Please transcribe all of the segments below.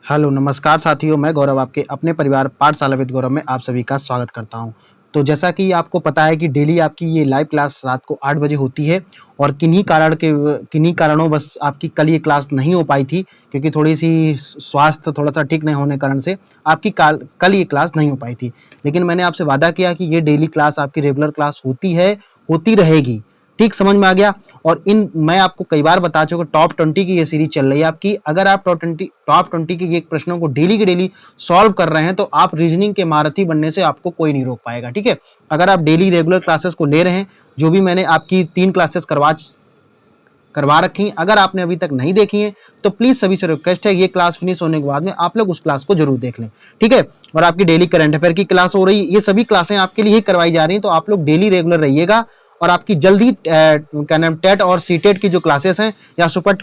Hello नमस्कार साथियों, मैं गौरव आपके अपने परिवार पाठशाला विद गौरव में आप सभी का स्वागत करता हूं। तो जैसा कि आपको पता है कि डेली आपकी ये लाइव क्लास रात को 8 बजे होती है और किन्हीं कारणों बस आपकी कल ये क्लास नहीं हो पाई थी, क्योंकि थोड़ी सी स्वास्थ्य थोड़ा सा ठीक नहीं होने कारण से आपकी कल ये क्लास नहीं हो पाई थी। लेकिन मैंने आपसे वादा किया कि ये डेली क्लास आपकी रेगुलर क्लास होती है, होती रहेगी। ठीक समझ में आ गया। और मैं आपको कई बार बता चुका, टॉप 20 की ये सीरीज चल रही है आपकी। अगर आप टॉप 20 के ये प्रश्नों को डेली के डेली सॉल्व कर रहे हैं तो आप रीजनिंग के महारथी बनने से आपको कोई नहीं रोक पाएगा। ठीक है, अगर आप डेली रेगुलर क्लासेस को ले रहे हैं, जो भी मैंने आपकी 3 क्लासेस करवा रखी, अगर आपने अभी तक नहीं देखी है तो प्लीज सभी से रिक्वेस्ट है, ये क्लास फिनिश होने के बाद में आप लोग उस क्लास को जरूर देख लें। ठीक है, और आपकी डेली करंट अफेयर की क्लास हो रही है, ये सभी क्लासें आपके लिए ही करवाई जा रही हैं, तो आप लोग डेली रेगुलर रहिएगा। और आपकी जल्दी क्या नाम टेट और सीटेट की जो क्लासेस हैं या सुपर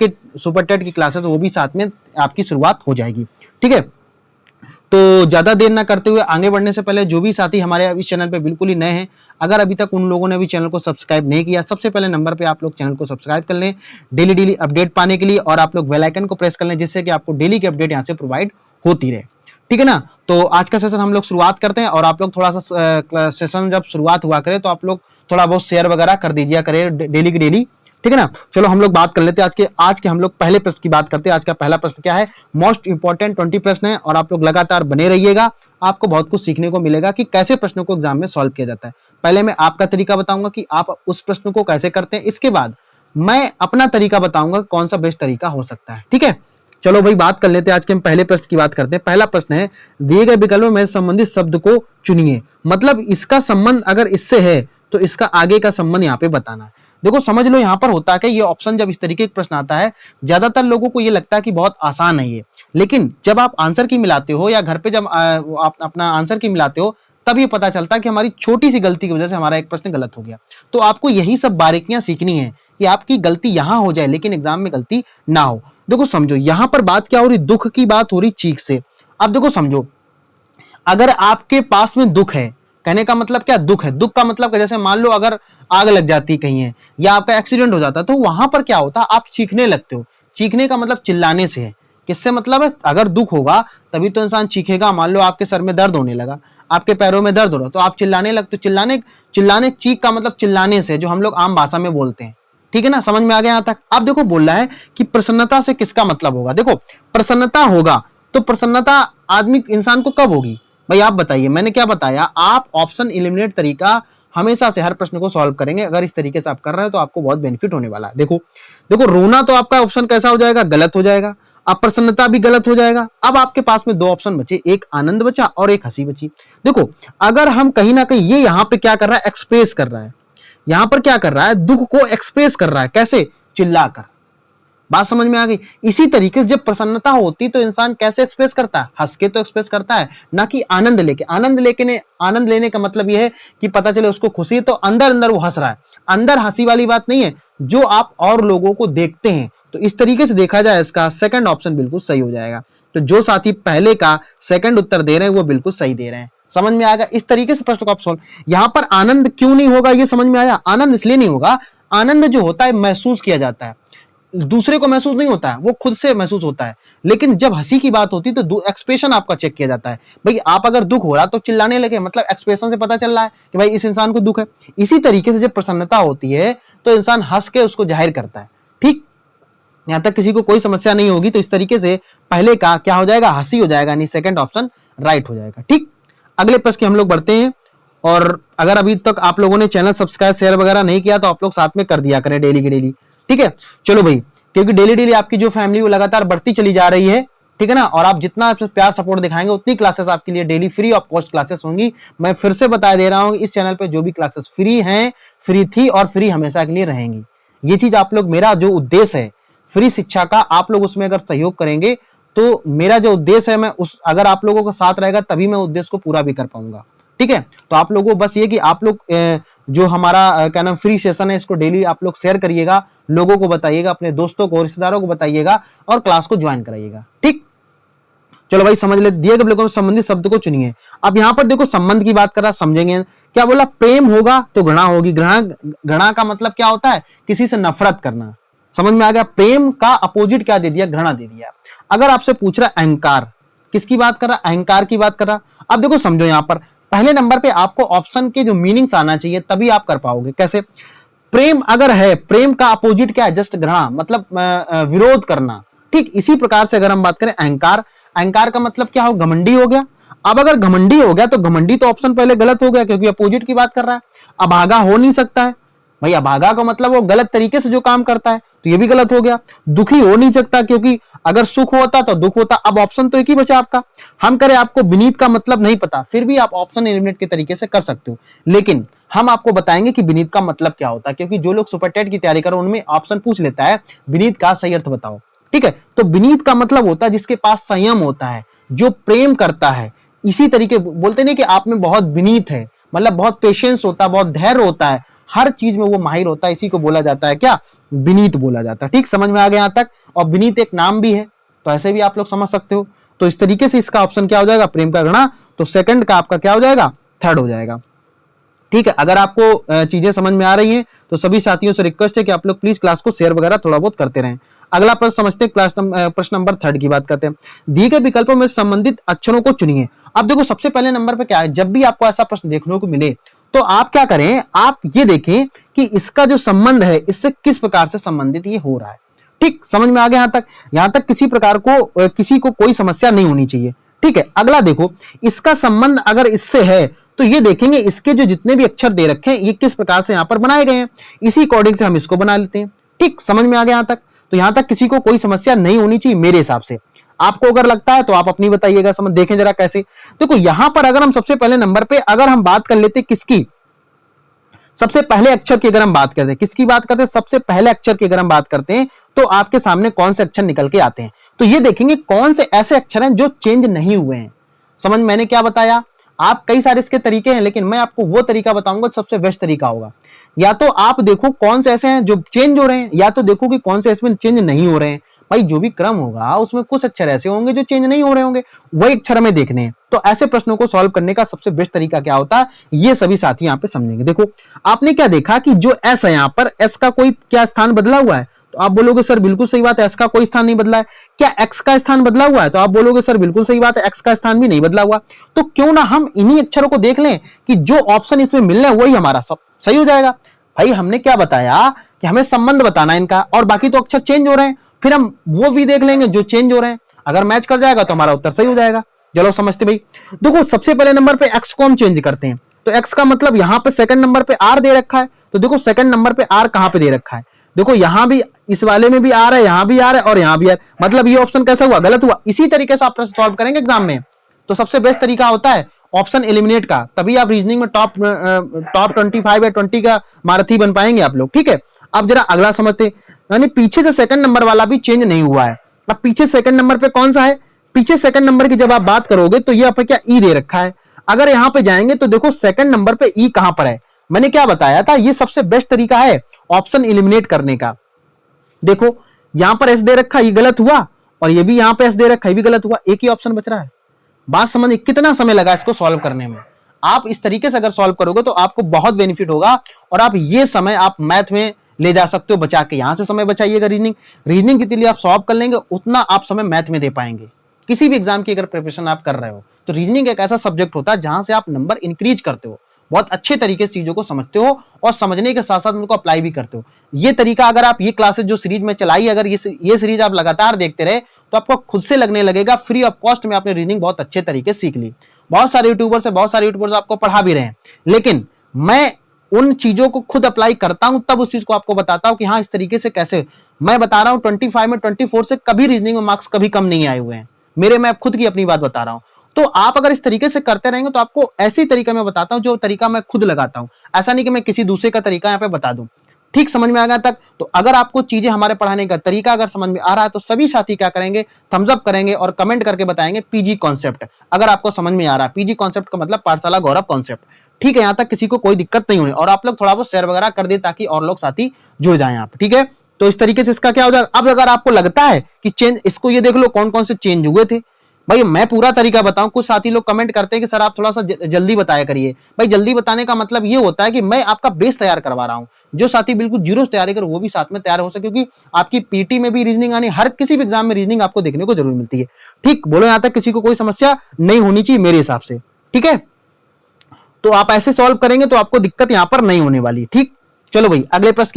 टेट की क्लासेस, वो भी साथ में आपकी शुरुआत हो जाएगी। ठीक है, तो ज्यादा देर ना करते हुए आगे बढ़ने से पहले जो भी साथी हमारे इस चैनल पे बिल्कुल ही नए हैं, अगर अभी तक उन लोगों ने भी चैनल को सब्सक्राइब नहीं किया, सबसे पहले नंबर पे आप लोग चैनल को सब्सक्राइब कर लें डेली अपडेट पाने के लिए, और आप लोग बेल आइकन को प्रेस कर लें जिससे कि आपको डेली की अपडेट यहाँ से प्रोवाइड होती रहे। ठीक है ना, तो आज का सेशन हम लोग शुरुआत करते हैं। और आप लोग थोड़ा सा सेशन जब शुरुआत हुआ करे तो आप लोग थोड़ा बहुत शेयर वगैरह कर दीजिए करें डेली की डेली। ठीक है ना, चलो हम लोग बात कर लेते हैं आज के हम लोग पहले प्रश्न की बात करते हैं। आज का पहला प्रश्न क्या है, मोस्ट इंपॉर्टेंट 20 प्रश्न है और आप लोग लगातार बने रहिएगा, आपको बहुत कुछ सीखने को मिलेगा कि कैसे प्रश्नों को एग्जाम में सॉल्व किया जाता है। पहले मैं आपका तरीका बताऊंगा कि आप उस प्रश्न को कैसे करते हैं, इसके बाद मैं अपना तरीका बताऊंगा कौन सा बेस्ट तरीका हो सकता है। ठीक है, चलो भाई बात कर लेते हैं। आज के हम पहले प्रश्न की बात करते हैं। पहला प्रश्न है, दिए गए विकल्प में संबंधित शब्द को चुनिए। मतलब इसका संबंध अगर इससे है तो इसका आगे का संबंध यहाँ पे बताना है। देखो समझ लो, यहाँ पर होता है कि ये ऑप्शन जब इस तरीके का प्रश्न आता है, ज्यादातर लोगों को ये लगता है कि बहुत आसान है ये, लेकिन जब आप आंसर की मिलाते हो या घर पे जब आप अपना आंसर की मिलाते हो, तब ये पता चलता है कि हमारी छोटी सी गलती की वजह से हमारा एक प्रश्न गलत हो गया। तो आपको यही सब बारीकियां सीखनी है कि आपकी गलती यहां हो जाए लेकिन एग्जाम में गलती ना हो। देखो समझो, यहां पर बात क्या हो रही, दुख की बात हो रही चीख से। अब देखो समझो, अगर आपके पास में दुख है, कहने का मतलब क्या, दुख है, दुख का मतलब जैसे मान लो अगर आग लग जाती कहीं है या आपका एक्सीडेंट हो जाता है, तो वहां पर क्या होता है, आप चीखने लगते हो। चीखने का मतलब चिल्लाने से है। किससे मतलब है, अगर दुख होगा तभी तो इंसान चीखेगा। मान लो आपके सर में दर्द होने लगा, आपके पैरों में दर्द हो रहा, तो आप चिल्लाने लगते हो। चिल्लाने चीख का मतलब चिल्लाने से, जो हम लोग आम भाषा में बोलते हैं। ठीक है ना, समझ में आ गया यहां तक। अब देखो बोल रहा है कि प्रसन्नता से किसका मतलब होगा। देखो प्रसन्नता होगा तो प्रसन्नता आदमी इंसान को कब होगी भाई, आप बताइए। मैंने क्या बताया, आप ऑप्शन एलिमिनेट तरीका हमेशा से हर प्रश्न को सॉल्व करेंगे। अगर इस तरीके से आप कर रहे हैं तो आपको बहुत बेनिफिट होने वाला है। देखो देखो, रोना तो आपका ऑप्शन कैसा हो जाएगा, गलत हो जाएगा। अप्रसन्नता भी गलत हो जाएगा। अब आपके पास में 2 ऑप्शन बचे, एक आनंद बचा और एक हंसी बची। देखो अगर हम कहीं ना कहीं, ये यहां पे क्या कर रहा है, एक्सप्रेस कर रहा है। यहां पर क्या कर रहा है, दुख को एक्सप्रेस कर रहा है। कैसे, चिल्लाकर। बात समझ में आ गई। इसी तरीके से जब प्रसन्नता होती तो इंसान कैसे एक्सप्रेस करता है, हंस के तो एक्सप्रेस करता है, ना कि आनंद लेके। आनंद लेने का मतलब यह है कि पता चले उसको खुशी है तो अंदर अंदर वो हंस रहा है। अंदर हंसी वाली बात नहीं है, जो आप और लोगों को देखते हैं। तो इस तरीके से देखा जाए, इसका सेकंड ऑप्शन बिल्कुल सही हो जाएगा। तो जो साथी पहले का सेकंड उत्तर दे रहे हैं वो बिल्कुल सही दे रहे हैं। समझ में आएगा, इस तरीके से प्रश्न को आप सॉल्व। यहां पर आनंद क्यों नहीं होगा, ये समझ में आया। आनंद इसलिए नहीं होगा, आनंद जो होता है महसूस किया जाता है, दूसरे को महसूस नहीं होता है, वो खुद से महसूस होता है। लेकिन जब हंसी की बात होती है तो एक्सप्रेशन आपका चेक किया जाता है। भाई आप अगर दुख हो रहा तो चिल्लाने लगे, मतलब एक्सप्रेशन से पता चल रहा है कि भाई इस इंसान को दुख है। इसी तरीके से जब प्रसन्नता होती है तो इंसान हंस के उसको जाहिर करता है। ठीक, यहां तक किसी को कोई समस्या नहीं होगी। तो इस तरीके से पहले का क्या हो जाएगा, हंसी हो जाएगा, यानी सेकंड ऑप्शन राइट हो जाएगा। ठीक, अगले प्रश्न की हम लोग बढ़ते हैं। और अगर अभी तक आप लोगों ने चैनल सब्सक्राइब शेयर वगैरह नहीं किया तो आप लोग साथ में कर दिया करें डेली की डेली। ठीक है, चलो भाई, क्योंकि डेली आपकी जो फैमिली वो लगातार बढ़ती चली जा रही है। ठीक है ना, और आप जितना प्यार सपोर्ट दिखाएंगे उतनी क्लासेस आपके लिए daily free of cost classes होंगी। मैं फिर से बता दे रहा हूं, इस चैनल पे जो भी क्लासेस फ्री हैं, फ्री थी और फ्री हमेशा के लिए रहेंगी। ये चीज आप लोग, मेरा जो उद्देश्य है फ्री शिक्षा का, आप लोग उसमें अगर सहयोग करेंगे तो मेरा जो उद्देश्य है, मैं उस अगर आप लोगों का साथ रहेगा तभी मैं उद्देश्य को पूरा भी कर पाऊंगा। ठीक है, तो आप लोगों को बस ये कि आप लोग जो हमारा क्या नाम फ्री सेशन है, इसको डेली आप लोग शेयर करिएगा, लोगों को बताइएगा, अपने दोस्तों को, रिश्तेदारों को बताइएगा और क्लास को ज्वाइन कराइएगा। ठीक, चलो भाई समझ ले, दिए गए में संबंधित शब्द को चुनिए। अब यहां पर देखो संबंध की बात कर रहा, समझेंगे क्या बोला, प्रेम होगा तो घृणा होगी। घृणा का मतलब क्या होता है, किसी से नफरत करना। समझ में आ गया। प्रेम का अपोजिट क्या दे दिया, घृणा दे दिया। अगर आपसे पूछ रहा अहंकार, किसकी बात कर रहा, अहंकार की बात कर रहा। अब देखो समझो यहाँ पर पहले नंबर पे आपको ऑप्शन के जो मीनिंग्स आना चाहिए तभी आप कर पाओगे। कैसे? प्रेम अगर है, प्रेम का अपोजिट क्या है? जस्ट घृणा, मतलब विरोध करना। ठीक इसी प्रकार से अगर हम बात करें अहंकार, अहंकार का मतलब क्या हो? घमंडी हो गया। अब अगर घमंडी हो गया तो घमंडी तो ऑप्शन पहले गलत हो गया क्योंकि अपोजिट की बात कर रहा है। अभागा हो नहीं सकता है भाई, अभागा का मतलब वो गलत तरीके से जो काम करता है, तो ये भी गलत हो गया। दुखी हो नहीं सकता क्योंकि अगर सुख होता तो दुख होता। अब ऑप्शन तो एक ही बचा आपका। हम करें आपको विनीत का मतलब नहीं पता, फिर भी आप ऑप्शन एलिमिनेट के तरीके से कर सकते हो, लेकिन हम आपको बताएंगे कि विनीत का मतलब क्या होता है, क्योंकि जो लोग सुपर टेट की तैयारी करो उनमें ऑप्शन पूछ लेता है विनीत का सही अर्थ बताओ। ठीक है, तो विनीत का मतलब होता है जिसके पास संयम होता है, जो प्रेम करता है। इसी तरीके बोलते नहीं कि आप में बहुत विनीत है, मतलब बहुत पेशेंस होता है, बहुत धैर्य होता है, हर चीज में वो माहिर होता है, इसी को बोला जाता है क्या? विनीत बोला जाता है। ठीक, समझ में आ गया यहां तक? और विनीत एक नाम भी है, तो ऐसे भी आप लोग समझ सकते हो। तो इस तरीके से इसका ऑप्शन क्या हो जाएगा? प्रेम का घृणा। तो सेकंड का आपका क्या हो जाएगा? थर्ड हो जाएगा। ठीक है, अगर आपको चीजें समझ में आ रही हैं तो सभी साथियों से रिक्वेस्ट है कि आप लोग प्लीज क्लास को शेयर वगैरह थोड़ा बहुत करते रहें। अगला प्रश्न समझते हैं, प्रश्न नंबर 3 की बात करते हैं। दिए गए विकल्पों में संबंधित अक्षरों को चुनिए। अब देखो सबसे पहले नंबर पे क्या है, जब भी आपको ऐसा प्रश्न देखने को मिले तो आप क्या करें, आप ये देखें कि इसका जो संबंध है इससे किस प्रकार से संबंधित ये हो रहा है। ठीक, समझ में आ गया यहां तक किसी प्रकार को किसी को कोई समस्या नहीं होनी चाहिए। ठीक है, अगला देखो, इसका संबंध अगर इससे है तो ये देखेंगे इसके जो जितने भी अक्षर दे रखे हैं ये किस प्रकार से यहां पर बनाए गए हैं, इसी अकॉर्डिंग से हम इसको बना लेते हैं। ठीक, समझ में आ गया यहां तक? तो यहां तक किसी को कोई समस्या नहीं होनी चाहिए मेरे हिसाब से। आपको अगर लगता है तो आप अपनी बताइएगा, समझ देखें जरा कैसे। देखो यहां पर अगर हम सबसे पहले नंबर पे अगर हम बात कर लेते किसकी, सबसे पहले अक्षर की अगर हम बात करते हैं, किसकी बात करते हैं? सबसे पहले अक्षर की अगर हम बात करते हैं तो आपके सामने कौन से अक्षर निकल के आते हैं, तो ये देखेंगे कौन से ऐसे अक्षर हैं जो चेंज नहीं हुए हैं। समझ मैंने क्या बताया? आप कई सारे इसके तरीके हैं, लेकिन मैं आपको वो तरीका बताऊंगा सबसे बेस्ट तरीका होगा। या तो आप देखो कौन से ऐसे हैं जो चेंज हो रहे हैं, या तो देखो कि कौन से इसमें चेंज नहीं हो रहे हैं। भाई जो भी क्रम होगा उसमें कुछ अक्षर ऐसे होंगे जो चेंज नहीं हो रहे होंगे, वही अक्षर हमें देखने हैं। तो ऐसे प्रश्नों को सॉल्व करने का सबसे बेस्ट तरीका क्या होता है, ये सभी साथी यहाँ पे समझेंगे। देखो आपने क्या देखा कि जो एस है यहाँ पर, एस का कोई क्या स्थान बदला हुआ है, तो आप बोलोगे सर बिल्कुल सही बात है, एस का कोई स्थान नहीं बदला है। क्या एक्स का स्थान बदला हुआ है, तो आप बोलोगे सर बिल्कुल सही बात है, एक्स का स्थान भी नहीं बदला हुआ। तो क्यों ना हम इन्हीं अक्षरों को देख लें कि जो ऑप्शन इसमें मिल रहे हैं वही हमारा सब सही हो जाएगा। भाई हमने क्या बताया कि हमें संबंध बताना है इनका, और बाकी तो अक्षर चेंज हो रहे हैं, फिर हम वो भी देख लेंगे जो चेंज हो रहे हैं, अगर मैच कर जाएगा तो हमारा उत्तर सही हो जाएगा। चलो समझते भाई। देखो सबसे पहले नंबर पे एक्स को हम चेंज करते हैं, तो एक्स का मतलब यहां पे सेकंड नंबर पे आर दे रखा है, तो देखो सेकंड नंबर पे आर कहां पे दे रखा है, देखो यहां भी इस वाले में भी आर है, यहां भी आर है और यहां भी आर, मतलब ये ऑप्शन कैसा हुआ? गलत हुआ। इसी तरीके से आप प्रश्न सॉल्व करेंगे एग्जाम में, तो सबसे बेस्ट तरीका होता है ऑप्शन एलिमिनेट का, तभी आप रीजनिंग में टॉप 25 या 20 का मारथी बन पाएंगे आप लोग। ठीक है, अब जरा अगला समझते, यानी पीछे से सेकंड नंबर वाला भी चेंज नहीं हुआ है। अब पीछे सेकंड नंबर पे कौन सा है? पीछे सेकंड नंबर की जब आप बात करोगे तो ये पे क्या ई दे रखा है। अगर यहां पे जाएंगे तो देखो सेकंड नंबर पे ई कहां पर है, मैंने क्या बताया था, ये सबसे बेस्ट तरीका है ऑप्शन एलिमिनेट करने का। देखो यहां पर एस दे रखा, ये गलत हुआ, और ये भी यहां पे एस दे रखा, ये भी गलत हुआ, एक ही ऑप्शन बच रहा है। बात समझ, कितना समय लगा इसको सॉल्व करने में। आप इस तरीके से अगर सॉल्व करोगे तो आपको बहुत बेनिफिट होगा, और आप ये समय आप मैथ में ले जा सकते हो बचा के। यहां से समय बचाइएगा, रीजनिंग जितनी आप सॉल्व कर लेंगे उतना आप समय मैथ में दे पाएंगे। किसी भी एग्जाम की अगर प्रिपरेशन आप कर रहे हो तो रीजनिंग एक ऐसा सब्जेक्ट होता है जहां से आप नंबर इंक्रीज करते हो, बहुत अच्छे तरीके से चीजों को समझते हो और समझने के साथ साथ उनको अप्लाई भी करते हो। ये तरीका अगर आप ये क्लासेस जो सीरीज में चलाई, अगर ये सीरीज आप लगातार देखते रहे तो आपको खुद से लगने लगेगा फ्री ऑफ कॉस्ट में आपने रीजनिंग बहुत अच्छे तरीके से सीख ली। बहुत सारे यूट्यूबर्स आपको पढ़ा भी रहे हैं, लेकिन मैं उन चीजों को खुद अप्लाई करता हूं तब उस चीज को आपको बताता हूं कि हाँ इस तरीके से कैसे। मैं बता रहा हूं 25 में 24 से कभी रीजनिंग में मार्क्स कभी कम नहीं आए हुए हैं मेरे, मैं खुद की अपनी बात बता रहा हूं। तो आप अगर इस तरीके से करते रहेंगे तो आपको ऐसी तरीका मैं बताता हूं जो तरीका मैं खुद लगाता हूं, ऐसा नहीं कि मैं किसी दूसरे का तरीका यहाँ पे बता दूं। ठीक, समझ में आ गया तक? तो अगर आपको चीजें हमारे पढ़ाने का तरीका अगर समझ में आ रहा है तो सभी साथी क्या करेंगे, थम्स अप करेंगे और कमेंट करके बताएंगे पीजी कॉन्सेप्ट, अगर आपको समझ में आ रहा है। पीजी कॉन्सेप्ट का मतलब पाठशाला गौरव कॉन्सेप्ट। ठीक है, यहाँ तक किसी को कोई दिक्कत नहीं होनी, और आप लोग थोड़ा बहुत शेयर वगैरह कर दे ताकि और लोग साथी जुड़ जाए यहाँ पे। ठीक है, तो इस तरीके से इसका क्या हो जाएगा। अब अगर आपको लगता है कि चेंज, इसको ये देख लो कौन कौन से चेंज हुए थे, भाई मैं पूरा तरीका बताऊं, कुछ साथी लोग कमेंट करते हैं कि सर आप थोड़ा सा जल्दी बताया करिए। भाई जल्दी बताने का मतलब ये होता है कि मैं आपका बेस तैयार करवा रहा हूं। जो साथी बिल्कुल जीरो तैयारी कर वो भी साथ में तैयार हो सके, क्योंकि आपकी पीटी में भी रीजनिंग आनी, हर किसी भी एग्जाम में रीजनिंग आपको देखने को जरूर मिलती है। ठीक बोलो, यहां तक किसी को कोई समस्या नहीं होनी चाहिए मेरे हिसाब से। ठीक है, तो आप ऐसे सॉल्व करेंगे तो आपको दिक्कत यहां पर नहीं होने वाली। ठीक, चलो भाई अगले प्रश्न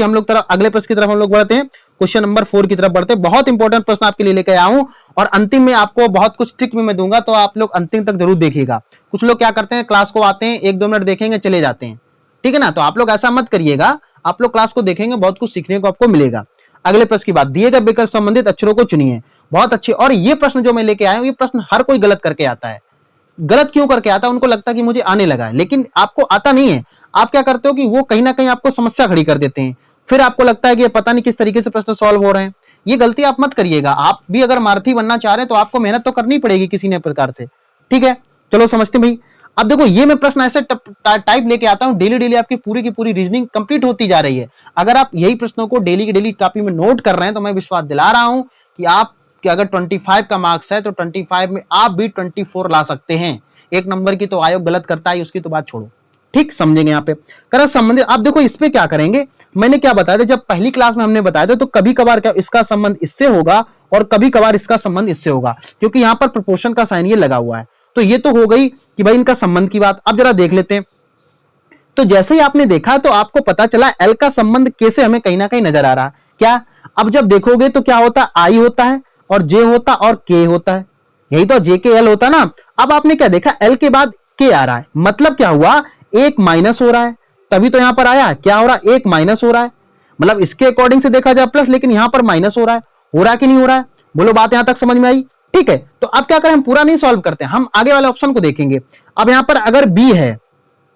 की तरफ हम लोग बढ़ते हैं। क्वेश्चन नंबर 4 की तरफ बढ़ते हैं। बहुत इंपॉर्टेंट प्रश्न आपके लिए लेकर आया हूं और अंतिम में आपको बहुत कुछ ट्रिक भी मैं दूंगा, तो आप लोग अंतिम तक जरूर देखिएगा। कुछ लोग क्या करते हैं, क्लास को आते हैं 1-2 मिनट देखेंगे चले जाते हैं। ठीक है ना, तो आप लोग ऐसा मत करिएगा, आप लोग क्लास को देखेंगे, बहुत कुछ सीखने को आपको मिलेगा। अगले प्रश्न की बात, दिए गए विकल्प संबंधित अक्षरों को चुनिए। बहुत अच्छे, और ये प्रश्न जो मैं लेके आया हूं, ये प्रश्न हर कोई गलत करके आता है। गलत क्यों करके आता है, उनको लगता है कि मुझे आने लगा है, लेकिन आपको आता नहीं है। आप क्या करते हो कि वो कहीं ना कहीं आपको समस्या खड़ी कर देते हैं, फिर आपको लगता है कि पता नहीं किस तरीके से प्रश्न सॉल्व हो रहे हैं। ये गलती आप मत करिएगा। आप भी अगर मारथी बनना चाह रहे हैं तो आपको मेहनत तो करनी पड़ेगी किसी न प्रकार से। ठीक है, चलो समझते भाई। अब देखो, ये मैं प्रश्न ऐसे टाइप लेके आता हूं, डेली डेली आपकी पूरी की पूरी रीजनिंग कंप्लीट होती जा रही है। अगर आप यही प्रश्नों को डेली की डेली कॉपी में नोट कर रहे हैं तो मैं विश्वास दिला रहा हूं कि आप कि अगर 25 का मार्क्स है तो 25 में आप भी 24 ला सकते हैं। 1 नंबर की तो आयोग गलत करता है, उसकी तो बात छोड़ो। ठीक, समझेंगे यहाँ पे करंट संबंधित। आप देखो इस पे क्या करेंगे, मैंने क्या बताया था, जब पहली क्लास में हमने बताया था, तो कभी कभार क्या इसका संबंध इससे होगा और कभी कभार इसका संबंध इससे होगा, क्योंकि यहां पर प्रोपोर्शन का साइन ये लगा हुआ है। तो ये तो हो गई कि भाई इनका संबंध की बात। अब जरा देख लेते हैं। तो जैसे ही आपने देखा तो आपको पता चला एल का संबंध कैसे हमें कहीं ना कहीं नजर आ रहा क्या। अब जब देखोगे तो क्या होता, आई होता है और जे होता और के होता है, यही तो जे के एल होता ना। अब आपने क्या देखा, एल के बाद के आ रहा है, मतलब क्या हुआ, एक माइनस हो रहा है, तभी तो यहां पर आया क्या हो रहा है, एक माइनस हो रहा है। मतलब इसके अकॉर्डिंग से देखा जाए प्लस, लेकिन यहां पर माइनस हो रहा है कि नहीं हो रहा है, बोलो बात यहां तक समझ में आई। ठीक है, तो अब क्या करें, हम पूरा नहीं सॉल्व करते, हम आगे वाले ऑप्शन को देखेंगे। अब यहां पर अगर बी है,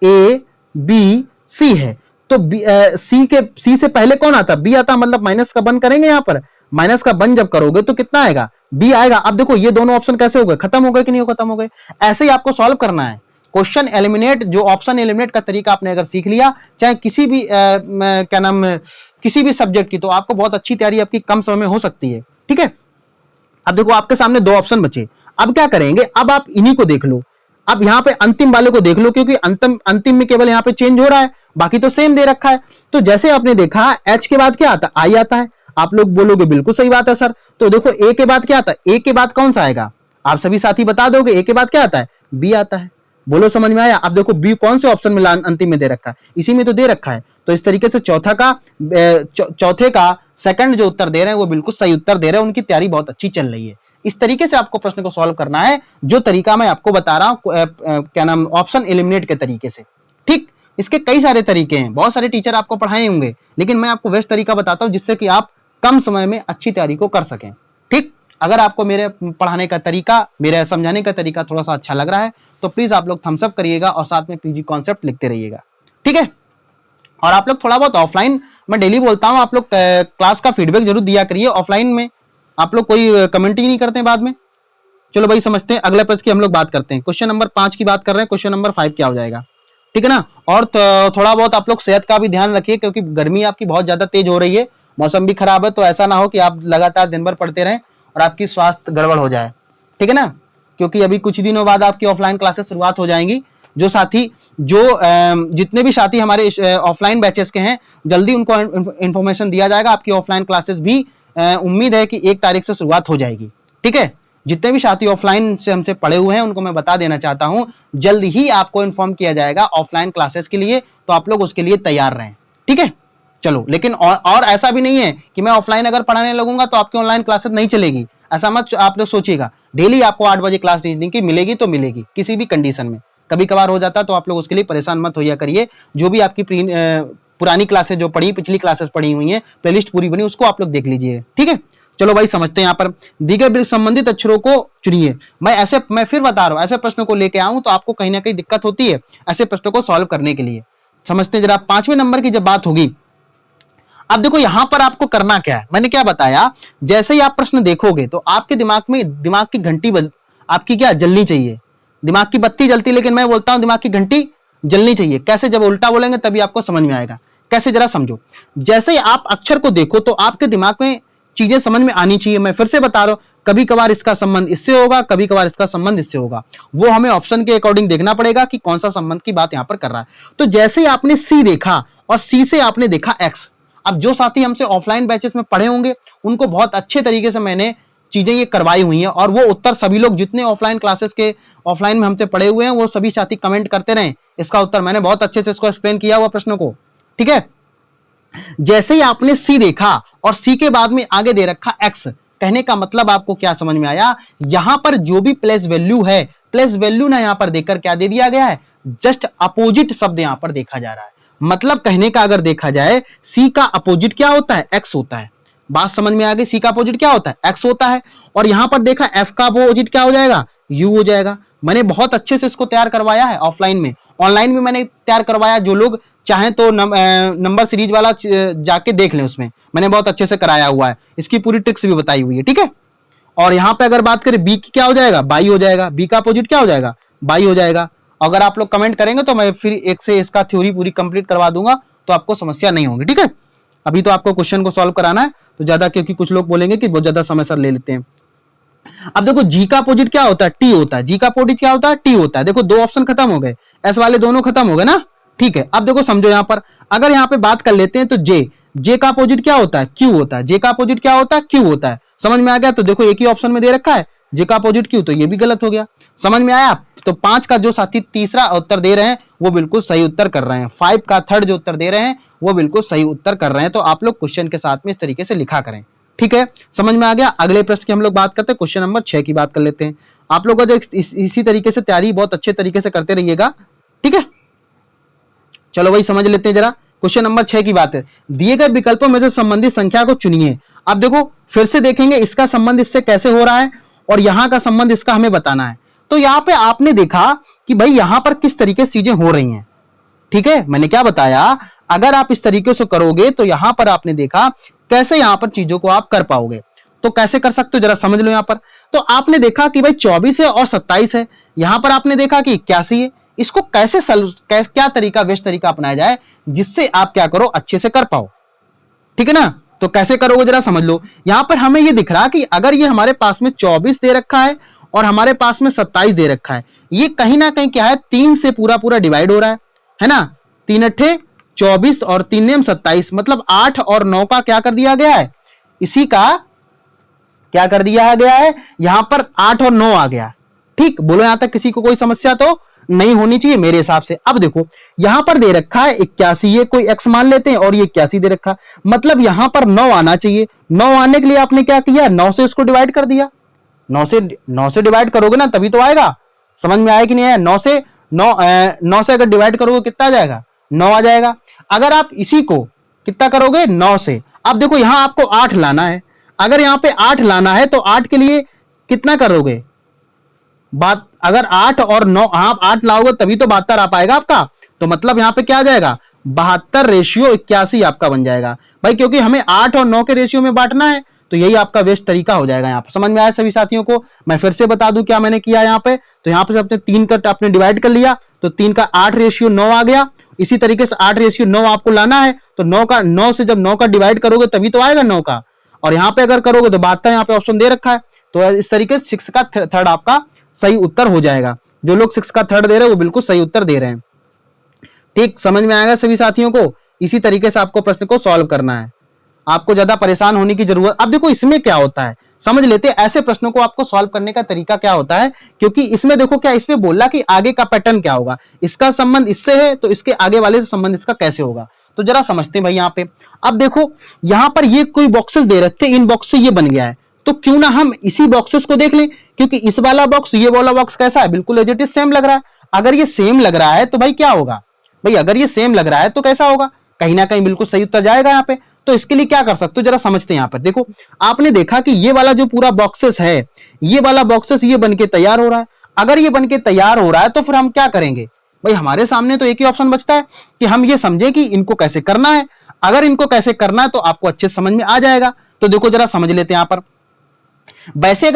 ए बी सी है, तो सी से पहले कौन आता, बी आता, मतलब माइनस का बंद करेंगे। यहां पर माइनस का बंद जब करोगे तो कितना आएगा, बी आएगा। अब देखो ये दोनों ऑप्शन कैसे हो गए, खत्म हो गए कि नहीं, खत्म हो गए। ऐसे ही आपको सॉल्व करना है। क्वेश्चन एलिमिनेट, जो ऑप्शन एलिमिनेट का तरीका आपने अगर सीख लिया, चाहे किसी भी क्या नाम, किसी भी सब्जेक्ट की, तो आपको बहुत अच्छी तैयारी आपकी कम समय में हो सकती है। ठीक है, अब देखो आपके सामने 2 ऑप्शन बचे। अब क्या करेंगे, अब आप इन्हीं को देख लो। अब यहां पे अंतिम वाले को देख लो, क्योंकि अंतिम में केवल यहां पे चेंज हो रहा है, बाकी तो सेम दे रखा है। तो जैसे आपने देखा एच के बाद क्या आता है, आई आता है। आप लोग बोलोगे बिल्कुल सही बात है सर, तो देखो ए के बाद क्या आता है, ए के बाद कौन सा आएगा, आप सभी साथी बता दोगे, ए के बाद क्या आता है, बी आता है। बोलो समझ में आया। अब देखो बी कौन से ऑप्शन में अंतिम में दे रखा है, इसी में तो दे रखा है। तो इस तरीके से चौथे का सेकंड जो उत्तर दे रहे हैं वो बिल्कुल सही उत्तर दे रहे हैं, उनकी तैयारी बहुत अच्छी चल रही है। इस तरीके से आपको प्रश्न को सॉल्व करना है, जो तरीका मैं आपको बता रहा हूं, क्या नाम, ऑप्शन एलिमिनेट के तरीके से। ठीक, इसके कई सारे तरीके हैं, बहुत सारे टीचर आपको पढ़ाए होंगे, लेकिन मैं आपको बेस्ट तरीका बताता हूं जिससे कि आप कम समय में अच्छी तैयारी को कर सकें। ठीक, अगर आपको मेरे पढ़ाने का तरीका, मेरे समझाने का तरीका थोड़ा सा अच्छा लग रहा है तो प्लीज आप लोग थम्स अप करिएगा और साथ में पीजी कॉन्सेप्ट लिखते रहिएगा। ठीक है, और आप लोग थोड़ा बहुत ऑफलाइन, मैं डेली बोलता हूं, आप लोग क्लास का फीडबैक जरूर दिया करिए। ऑफलाइन में आप लोग कोई कमेंट ही नहीं करते बाद में। चलो भाई समझते हैं, अगले प्रश्न की हम लोग बात करते हैं। क्वेश्चन नंबर 5 की बात कर रहे हैं, क्वेश्चन नंबर 5 क्या हो जाएगा, ठीक है ना। और थोड़ा बहुत आप लोग सेहत का भी ध्यान रखिए, क्योंकि गर्मी आपकी बहुत ज्यादा तेज हो रही है, मौसम भी खराब है, तो ऐसा ना हो कि आप लगातार दिन भर पढ़ते रहें और आपकी स्वास्थ्य गड़बड़ हो जाए। ठीक है ना, क्योंकि अभी कुछ दिनों बाद आपकी ऑफलाइन क्लासेस शुरुआत हो जाएंगी। जो साथी, जो जितने भी साथी हमारे ऑफलाइन बैचेस के हैं, जल्दी उनको इंफॉर्मेशन दिया जाएगा। आपकी ऑफलाइन क्लासेस भी उम्मीद है कि 1 तारीख से शुरुआत हो जाएगी। ठीक है, जितने भी साथी ऑफलाइन से हमसे पढ़े हुए हैं उनको मैं बता देना चाहता हूं, जल्द ही आपको इन्फॉर्म किया जाएगा ऑफलाइन क्लासेस के लिए, तो आप लोग उसके लिए तैयार रहें। ठीक है, चलो, लेकिन और ऐसा भी नहीं है कि मैं ऑफलाइन अगर पढ़ाने लगूंगा तो आपकी ऑनलाइन क्लासेस नहीं चलेगी, ऐसा मत आप लोग सोचिएगा। डेली आपको 8 बजे क्लास रीजनिंग की मिलेगी तो मिलेगी, किसी भी कंडीशन में। कभी कभार हो जाता तो आप लोग उसके लिए परेशान मत होइए करिए। जो भी आपकी पुरानी क्लासेस जो पढ़ी, पिछली क्लासेस पढ़ी हुई हैं, प्लेलिस्ट पूरी बनी, उसको आप लोग देख लीजिए। ठीक है, चलो भाई समझते हैं। यहाँ पर दिए गए संबंधित अक्षरों को चुनिए। मैं फिर बता रहा हूं, ऐसे प्रश्नों को लेके आऊं तो आपको कहीं ना कहीं दिक्कत होती है ऐसे प्रश्नों को सॉल्व करने के लिए। समझते हैं जरा, 5वें नंबर की जब बात होगी। अब देखो यहां पर आपको करना क्या है, मैंने क्या बताया, जैसे ही आप प्रश्न देखोगे तो आपके दिमाग की घंटी आपकी क्या जलनी चाहिए। दिमाग की बत्ती जलती, लेकिन मैं बोलता हूं दिमाग की घंटी जलनी चाहिए। कैसे, जब उल्टा बोलेंगे तभी आपको समझ में आएगा। कैसे, जरा समझो। जैसे ही आप अक्षर को देखो तो आपके दिमाग में चीजें समझ में आनी चाहिए। मैं फिर से बता रहा हूं, कभी कभार इसका संबंध इससे होगा, कभी कभार इसका संबंध इससे होगा। वो हमें ऑप्शन के अकॉर्डिंग देखना पड़ेगा कि कौन सा संबंध की बात यहां पर कर रहा है। तो जैसे ही आपने सी देखा और सी से आपने देखा एक्स, अब जो साथी हमसे ऑफलाइन बैचेस में पढ़े होंगे उनको बहुत अच्छे तरीके से मैंने चीजें ये करवाई हुई हैं, और वो उत्तर सभी लोग जितने ऑफलाइन क्लासेस के ऑफलाइन में हमसे पढ़े हुए हैं वो सभी साथी कमेंट करते रहे, इसका उत्तर मैंने बहुत अच्छे से इसको एक्सप्लेन किया हुआ प्रश्न को, ठीक है। जैसे ही आपने सी देखा और सी के बाद में आगे दे रखा एक्स, कहने का मतलब आपको क्या समझ में आया, यहां पर जो भी प्लेस वैल्यू है, प्लेस वैल्यू ना यहां पर देकर क्या दे दिया गया है, जस्ट अपोजिट शब्द यहां पर देखा जा रहा है। मतलब कहने का अगर देखा जाए सी का अपोजिट क्या होता है, एक्स होता है। बात समझ में आ गई, सी का अपोजिट क्या होता है, एक्स होता है। और यहां पर देखा एफ का अपोजिट क्या हो जाएगा, यू हो जाएगा। मैंने बहुत अच्छे से इसको तैयार करवाया है ऑफलाइन में, ऑनलाइन में मैंने तैयार करवाया, जो लोग चाहें तो नंबर सीरीज वाला जाके देख लें, उसमें मैंने बहुत अच्छे से कराया हुआ है, इसकी पूरी ट्रिक्स भी बताई हुई है, ठीक है। और यहां पे अगर बात करें बी की क्या हो जाएगा, बाई हो जाएगा, बी का अपोजिट क्या हो जाएगा, बाई हो जाएगा। अगर आप लोग कमेंट करेंगे तो मैं फिर एक से इसका थ्योरी पूरी कंप्लीट करवा दूंगा, तो आपको समस्या नहीं होगी, ठीक है। अभी तो आपको क्वेश्चन को सॉल्व कराना है, तो ज्यादा, क्योंकि कुछ लोग बोलेंगे कि बहुत ज्यादा समय सर ले लेते हैं। अब देखो जी का अपोजिट क्या होता है, टी होता है। जी का अपोजिट क्या होता है, टी होता है। देखो दो ऑप्शन खत्म हो गए, एस वाले दोनों खत्म हो गए ना, ठीक है। अब देखो समझो यहां पर अगर यहां पे बात कर लेते हैं तो जे, जे का अपोजिट क्या होता है, क्यू होता है। जे का अपोजिट क्या होता है, क्यू होता है। समझ में आ गया। तो देखो एक ही ऑप्शन में दे रखा है जे का अपोजिट क्यू, तो ये भी गलत हो गया। समझ में आया। तो 5 का जो साथी तीसरा उत्तर दे रहे हैं वो बिल्कुल सही उत्तर कर रहे हैं। 5 का थर्ड जो उत्तर दे रहे हैं वो बिल्कुल सही उत्तर कर रहे हैं। तो आप लोग क्वेश्चन के साथ में इस तरीके से लिखा करें, ठीक है। समझ में आ गया। अगले प्रश्न की हम लोग बात करते हैं, क्वेश्चन नंबर 6 की बात कर लेते हैं। आप लोग जो इसी तरीके से तैयारी बहुत अच्छे तरीके से करते रहिएगा, ठीक है। चलो वही समझ लेते हैं जरा। क्वेश्चन नंबर 6 की बात है, दिए गए विकल्पों में से संबंधित संख्या को चुनिए। अब देखो फिर से देखेंगे इसका संबंध इससे कैसे हो रहा है और यहां का संबंध इसका हमें बताना है। तो यहां पे आपने देखा कि भाई यहां पर किस तरीके से चीजें हो रही हैं, ठीक है। मैंने क्या बताया, अगर आप इस तरीके से करोगे तो यहां पर आपने देखा कैसे यहां पर चीजों को आप कर पाओगे। तो कैसे कर सकते हो जरा समझ लो। यहां पर तो आपने देखा कि भाई 24 है और 27 है। यहां पर आपने देखा कि 81 है। इसको कैसे क्या तरीका, बेस्ट तरीका अपनाया जाए जिससे आप क्या करो, अच्छे से कर पाओ, ठीक है ना। तो कैसे करोगे जरा समझ लो। यहां पर हमें ये दिख रहा कि अगर ये हमारे पास में 24 दे रखा है और हमारे पास में 27 दे रखा है, ये कहीं ना कहीं क्या है, 3 से पूरा पूरा डिवाइड हो रहा है ना। 3 अट्ठे 24 और 3 नेम 27, मतलब 8 और 9 का क्या कर दिया गया है, इसी का क्या कर दिया गया है, यहां पर 8 और 9 आ गया। ठीक, बोलो यहां तक किसी को कोई समस्या तो नहीं होनी चाहिए मेरे हिसाब से। अब देखो यहां पर दे रखा है 81, ये कोई एक्स मान लेते हैं, और ये 81 दे रखा, मतलब यहां पर 9 आना चाहिए। 9 आने के लिए आपने क्या किया, 9 से इसको डिवाइड कर दिया। 9 से डिवाइड करोगे ना तभी तो आएगा। समझ में आया कि नहीं आया। 9 से अगर डिवाइड करोगे कितना आ जाएगा, 9 आ जाएगा। अगर आप इसी को कितना करोगे, 9 से, अब देखो यहां आपको 8 लाना है। अगर यहां पे 8 लाना है तो 8 के लिए कितना करोगे, बात अगर 8 और 9 आप 8 लाओगे तभी तो 72 आ पाएगा आपका। तो मतलब यहां पे क्या आ जाएगा, 72 रेशियो 81 आपका बन जाएगा भाई, क्योंकि हमें 8 और 9 के रेशियो में बांटना है। तो यही आपका बेस्ट तरीका हो जाएगा। यहाँ पर समझ में आया सभी साथियों को। मैं फिर से बता दूं क्या मैंने किया यहाँ पे। तो यहाँ पे आपने 3 का आपने डिवाइड कर लिया, तो 3 का 8 रेशियो 9 आ गया। इसी तरीके से 8 रेशियो 9 आपको लाना है। तो 9 से जब 9 का डिवाइड करोगे तभी तो आएगा 9 का। और यहाँ पे अगर करोगे तो 72 यहाँ पे ऑप्शन दे रखा है। तो इस तरीके से 6 का थर्ड आपका सही उत्तर हो जाएगा। जो लोग 6 का थर्ड दे रहे हैं वो बिल्कुल सही उत्तर दे रहे हैं। ठीक, समझ में आएगा सभी साथियों को। इसी तरीके से आपको प्रश्न को सॉल्व करना है, आपको ज्यादा परेशान होने की जरूरत। अब देखो इसमें क्या होता है, समझ लेते हैं ऐसे प्रश्नों को आपको सॉल्व करने का तरीका क्या होता है। क्योंकि इसमें देखो क्या, इसमें बोला कि आगे का पैटर्न क्या होगा, इसका संबंध इससे है तो इसके आगे वाले से संबंध इसका कैसे होगा। तो जरा समझते हैं भाई यहाँ पे। अब देखो यहाँ पर ये कोई बॉक्सेस दे रखे थे, इन बॉक्स से ये बन गया है। तो क्यों ना हम इसी बॉक्सेस को देख लें, क्योंकि इस वाला बॉक्स ये वाला बॉक्स कैसा है, बिल्कुल एज इट इज सेम लग रहा है। अगर ये सेम लग रहा है तो भाई क्या होगा, भाई अगर ये सेम लग रहा है तो कैसा होगा, कहीं ना कहीं बिल्कुल सही उत्तर जाएगा यहाँ पे। तो इसके लिए क्या कर सकते हो जरा समझते हैं। यहाँ पर देखो आपने देखा कि ये वाला जो पूरा बॉक्सेस है, ये वाला बॉक्सेस ये बनके तैयार हो रहा है। अगर ये बनके तैयार हो रहा है तो फिर हम क्या करेंगे भाई, हमारे सामने तो एक ही ऑप्शन बचता है कि हम ये समझे कि इनको कैसे करना है। अगर इनको कैसे करना है तो आपको अच्छे समझ में आ जाएगा। तो देखो जरा समझ लेते हैं यहाँ पर। वैसे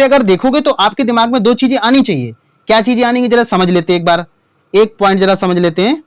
अगर देखोगे तो आपके दिमाग में 2 चीजें आनी चाहिए। क्या चीजें आनी, जरा समझ लेते हैं एक बार, एक पॉइंट जरा समझ लेते हैं।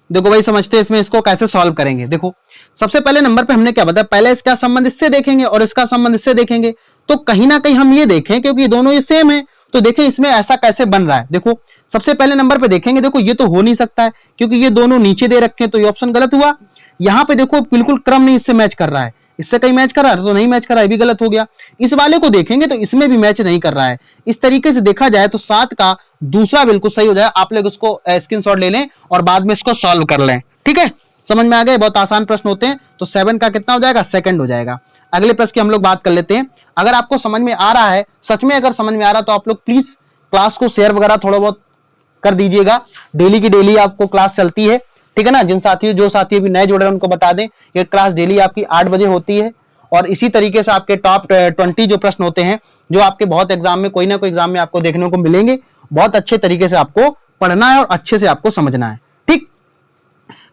देखो भाई समझते हैं इसमें इसको कैसे सॉल्व करेंगे। देखो सबसे पहले नंबर पे हमने क्या बताया, पहले इसका संबंध इससे देखेंगे और इसका संबंध इससे देखेंगे, तो कहीं ना कहीं हम ये देखें क्योंकि दोनों ये सेम है, तो देखें इसमें ऐसा कैसे बन रहा है। देखो सबसे पहले नंबर पे देखेंगे, देखो ये तो हो नहीं सकता है क्योंकि ये दोनों नीचे दे रखे हैं, तो ये ऑप्शन गलत हुआ। यहां पे देखो बिल्कुल क्रम नहीं इससे मैच कर रहा है, इससे कहीं मैच कर रहा है तो नहीं मैच कर रहा है, भी गलत हो गया। इस वाले को देखेंगे तो इसमें भी मैच नहीं कर रहा है। इस तरीके से देखा जाए तो 7 का दूसरा बिल्कुल सही हो जाए। आप लोग उसको स्क्रीनशॉट ले लें और बाद में इसको सॉल्व कर लें, ठीक है। समझ में आ गए, बहुत आसान प्रश्न होते हैं। तो 7 का कितना हो जाएगा, सेकंड हो जाएगा। अगले प्रश्न की हम लोग बात कर लेते हैं। अगर आपको समझ में आ रहा है, सच में अगर समझ में आ रहा है तो आप लोग प्लीज क्लास को शेयर वगैरह थोड़ा बहुत कर दीजिएगा। डेली की डेली आपको क्लास चलती है, ठीक है ना। जिन साथियों जो साथी अभी नए जुड़ रहे हैं उनको बता दें, ये क्लास डेली आपकी 8 बजे होती है और इसी तरीके से आपके टॉप 20 जो प्रश्न होते हैं जो आपके बहुत एग्जाम में कोई ना कोई एग्जाम में आपको देखने को मिलेंगे, बहुत अच्छे तरीके से आपको पढ़ना है और अच्छे से आपको समझना है, ठीक।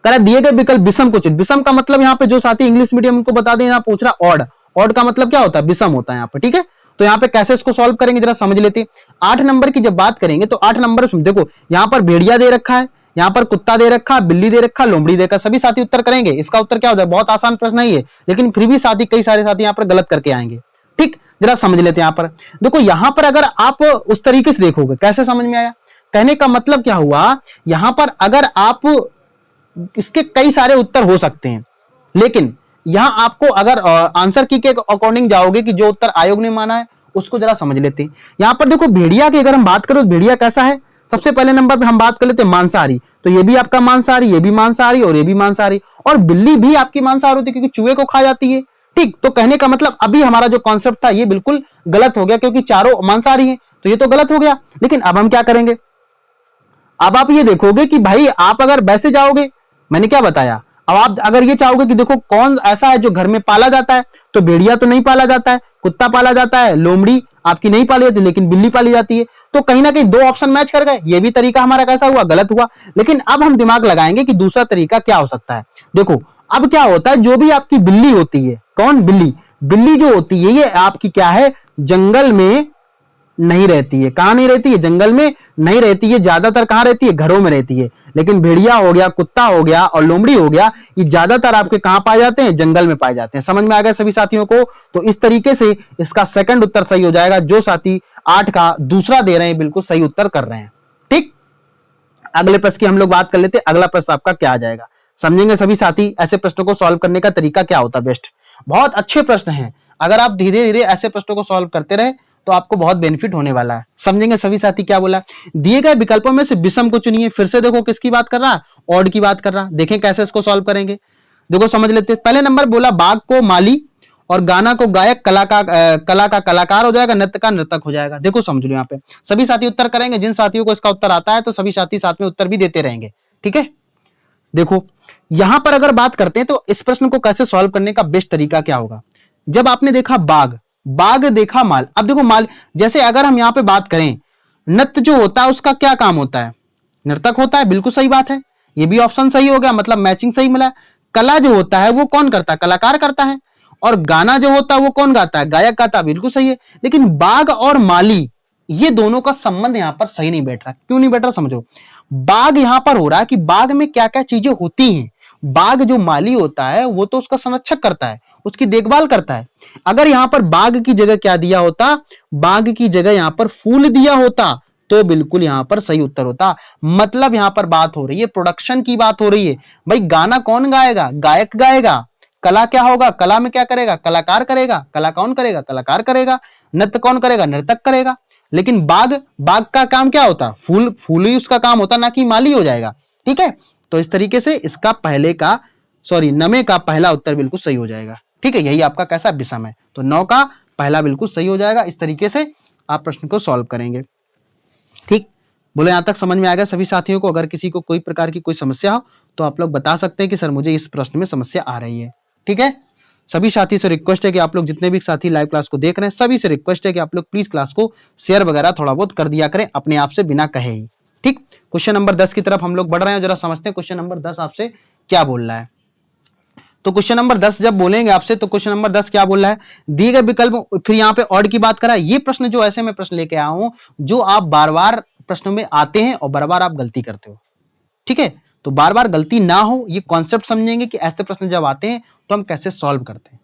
दिए गए विकल्प विषम को चुन। विषम का मतलब यहाँ पे जो साथी इंग्लिश मीडियम उनको बता दें, यहाँ पूछ रहा ऑड, ऑड का मतलब क्या होता है, विषम होता है यहाँ पे, ठीक है। तो यहाँ पे कैसे इसको सॉल्व करेंगे जरा समझ लेते हैं। 8 नंबर की जब बात करेंगे तो 8 नंबर देखो यहाँ पर भेड़िया दे रखा है, यहाँ पर कुत्ता दे रखा, बिल्ली दे रखा, लोमड़ी दे रखा, सभी साथी उत्तर करेंगे। इसका उत्तर क्या हो जाए, बहुत आसान प्रश्न नहीं है लेकिन फिर भी साथी कई सारे साथी यहाँ पर गलत करके आएंगे, ठीक। जरा समझ लेते हैं। यहाँ पर देखो, यहाँ पर अगर आप उस तरीके से देखोगे, कैसे समझ में आया, कहने का मतलब क्या हुआ, यहां पर अगर आप इसके कई सारे उत्तर हो सकते हैं, लेकिन यहां आपको अगर आंसर की के अकॉर्डिंग जाओगे कि जो उत्तर आयोग ने माना है उसको जरा समझ लेते हैं। यहां पर देखो भेड़िया की अगर हम बात करें तो भेड़िया कैसा है, सबसे पहले नंबर पे हम बात कर लेते हैं मांसाहारी, तो ये भी आपका मांसाहारी, ये भी मांसाहारी और ये भी मांसाहारी, और बिल्ली भी आपकी मांसाहारी होती है क्योंकि चूहे को खा जाती है, ठीक। तो कहने का मतलब अभी हमारा जो कॉन्सेप्ट था ये बिल्कुल गलत हो गया क्योंकि चारों मांसाहारी हैं, तो ये तो गलत हो गया। लेकिन अब हम क्या करेंगे, अब आप ये देखोगे कि भाई आप अगर वैसे जाओगे, मैंने क्या बताया, अब आप अगर ये चाहोगे कि देखो कौन ऐसा है जो घर में पाला जाता है, तो भेड़िया तो नहीं पाला जाता है, कुत्ता पाला जाता है, लोमड़ी आपकी नहीं पाली जाती लेकिन बिल्ली पाली जाती है, तो कहीं ना कहीं 2 ऑप्शन मैच कर गए। ये भी तरीका हमारा कैसा हुआ, गलत हुआ। लेकिन अब हम दिमाग लगाएंगे कि दूसरा तरीका क्या हो सकता है। देखो अब क्या होता है, जो भी आपकी बिल्ली होती है, कौन, बिल्ली, बिल्ली जो होती है ये आपकी क्या है, जंगल में नहीं रहती है। कहां नहीं रहती है, जंगल में नहीं रहती है, ज्यादातर कहां रहती है, घरों में रहती है। लेकिन भेड़िया हो गया, कुत्ता हो गया और लोमड़ी हो गया, ये ज्यादातर आपके कहां पाए जाते हैं, जंगल में पाए जाते हैं। समझ में आ गया सभी साथियों को। तो इस तरीके से इसका सेकंड उत्तर सही हो जाएगा। जो साथी 8 का दूसरा दे रहे हैं बिल्कुल सही उत्तर कर रहे हैं, ठीक। अगले प्रश्न की हम लोग बात कर लेते हैं। अगला प्रश्न आपका क्या आ जाएगा, समझेंगे सभी साथी ऐसे प्रश्नों को सॉल्व करने का तरीका क्या होता है बेस्ट। बहुत अच्छे प्रश्न हैं, अगर आप धीरे धीरे ऐसे प्रश्नों को सॉल्व करते रहे तो आपको बहुत बेनिफिट होने वाला है। समझेंगे सभी साथी क्या बोला, दिए गए विकल्पों में से विषम को चुनिए। फिर से देखो किसकी बात कर रहा, ऑड की बात कर रहा। देखें कैसे इसको सॉल्व करेंगे, देखो समझ लेते हैं। पहले नंबर बोला बाघ को माली और गाना को गायक, कला का कलाकार हो जाएगा, नृत्य का नर्तक हो जाएगा। देखो समझ लो, यहाँ पे सभी साथी उत्तर करेंगे। जिन साथियों को इसका उत्तर आता है तो सभी साथी साथ में उत्तर भी देते रहेंगे, ठीक है। देखो यहां पर अगर बात करते हैं तो इस प्रश्न को कैसे सॉल्व करने का बेस्ट तरीका क्या होगा। जब आपने देखा बाघ, बाघ देखा माल, अब देखो माल, जैसे अगर हम यहां पे बात करें, नृत्य जो होता है उसका क्या काम होता है, नर्तक होता है, बिल्कुल सही बात है, ये भी ऑप्शन सही हो गया, मतलब मैचिंग सही मिला। कला जो होता है वो कौन करता है, कलाकार करता है, और गाना जो होता है वो कौन गाता है, गायक गाता है, बिल्कुल सही है। लेकिन बाघ और माली ये दोनों का संबंध यहां पर सही नहीं बैठ रहा। क्यों नहीं बैठ रहा समझो, बाघ यहां पर हो रहा है कि बाघ में क्या क्या चीजें होती हैं। बाघ जो माली होता है वो तो उसका संरक्षक करता है, उसकी देखभाल करता है। अगर यहां पर बाघ की जगह क्या दिया होता, बाघ की जगह यहां पर फूल दिया होता तो बिल्कुल यहां पर सही उत्तर होता। मतलब यहां पर बात हो रही है प्रोडक्शन की, बात हो रही है। भाई गाना कौन गाएगा, गायक गाएगा। कला क्या होगा, कला में क्या करेगा, कलाकार करेगा। कला कौन करेगा, कलाकार करेगा। नृत्य कौन करेगा, नर्तक करेगा। लेकिन बाघ, बाघ का काम क्या होता, फूल, फूल ही उसका काम होता, ना कि माली हो जाएगा, ठीक है। तो इस तरीके से इसका पहले का, सॉरी, नवे का पहला उत्तर बिल्कुल सही हो जाएगा, ठीक है। यही आपका कैसा विषम है, तो 9 का पहला बिल्कुल सही हो जाएगा। इस तरीके से आप प्रश्न को सॉल्व करेंगे, ठीक। बोले यहां तक समझ में आ गया सभी साथियों को। अगर किसी को कोई प्रकार की कोई समस्या हो तो आप लोग बता सकते हैं कि सर मुझे इस प्रश्न में समस्या आ रही है, ठीक है। सभी साथी से रिक्वेस्ट है कि आप लोग जितने भी साथी लाइव क्लास को देख रहे हैं सभी से रिक्वेस्ट है कि आप लोग प्लीज क्लास को शेयर वगैरह थोड़ा बहुत कर दिया करें अपने आप से, बिना कहे ही, ठीक। क्वेश्चन नंबर 10 की तरफ हम लोग बढ़ रहे हैं, जरा समझते हैं क्वेश्चन नंबर 10 आपसे क्या बोल रहा है। तो क्वेश्चन नंबर 10 जब बोलेंगे आपसे तो क्वेश्चन नंबर 10 क्या बोल रहा है, दिए गए विकल्प, फिर यहाँ पे ऑड की बात करा। ये प्रश्न जो ऐसे मैं प्रश्न लेके आया हूं जो आप बार बार प्रश्नों में आते हैं और बार बार आप गलती करते हो, ठीक है। तो बार बार गलती ना हो, ये कॉन्सेप्ट समझेंगे कि ऐसे प्रश्न जब आते हैं तो हम कैसे सॉल्व करते हैं।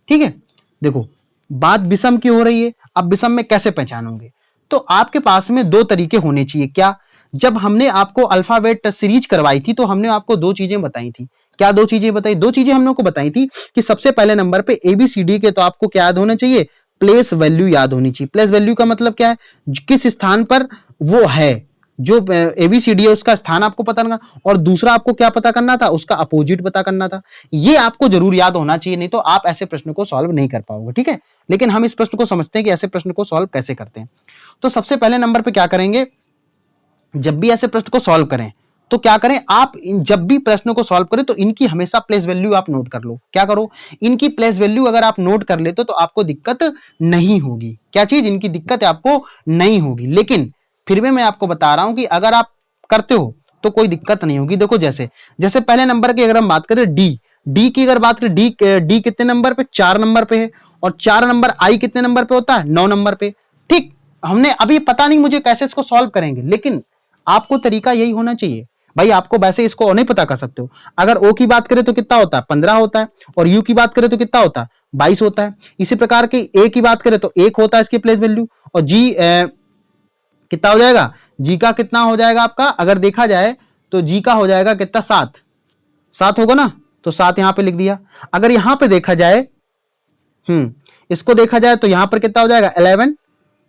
ठीक है, देखो बात विषम की हो रही है, अब विषम में कैसे पहचानोगे? तो आपके पास में दो तरीके होने चाहिए। क्या? जब हमने आपको अल्फाबेट सीरीज करवाई थी तो हमने आपको दो चीजें बताई थी। क्या दो चीजें बताई? दो चीजें हमने को बताई थी कि सबसे पहले नंबर पे एबीसीडी के तो आपको क्या याद होना चाहिए? प्लेस वैल्यू याद होनी चाहिए। प्लेस वैल्यू का मतलब क्या है? किस स्थान पर वो है, जो एबीसीडी है उसका स्थान आपको पता करना, और दूसरा आपको क्या पता करना था? उसका अपोजिट पता करना था। ये आपको जरूर याद होना चाहिए, नहीं तो आप ऐसे प्रश्न को सॉल्व नहीं कर पाओगे। ठीक है, लेकिन हम इस प्रश्न को समझते हैं कि ऐसे प्रश्न को सॉल्व कैसे करते हैं। तो सबसे पहले नंबर पे क्या करेंगे, जब भी ऐसे प्रश्न को सॉल्व करें तो क्या करें आप, जब भी प्रश्न को सॉल्व करें तो इनकी हमेशा प्लेस वैल्यू आप नोट कर लो। क्या करो? इनकी प्लेस वैल्यू अगर आप नोट कर लेते तो आपको दिक्कत नहीं होगी। क्या चीज? इनकी दिक्कत आपको नहीं होगी। लेकिन फिर भी मैं आपको बता रहा हूं कि अगर आप करते हो तो कोई दिक्कत नहीं होगी। देखो जैसे जैसे पहले नंबर की अगर हम बात करें डी की अगर बात करें, डी कितने नंबर पे? 4 नंबर पे है। और 4 नंबर आई कितने नंबर पे होता है? 9 नंबर पे। ठीक, हमने अभी पता नहीं मुझे कैसे इसको सॉल्व करेंगे, लेकिन आपको तरीका यही होना चाहिए। भाई आपको वैसे इसको नहीं पता कर सकते हो। अगर ओ की बात करें तो कितना होता है? 15 होता है। और यू की बात करें तो कितना होता है? 22 होता है। इसी प्रकार की ए की बात करें तो 1 होता है इसकी प्लेस वैल्यू। और जी कितना हो जाएगा? जी का कितना हो जाएगा आपका? अगर देखा जाए तो जी का हो जाएगा कितना? 7। 7 होगा ना, तो 7 यहां पे लिख दिया। अगर यहां पे देखा जाए, इसको देखा जाए तो यहां पर कितना हो जाएगा? 11।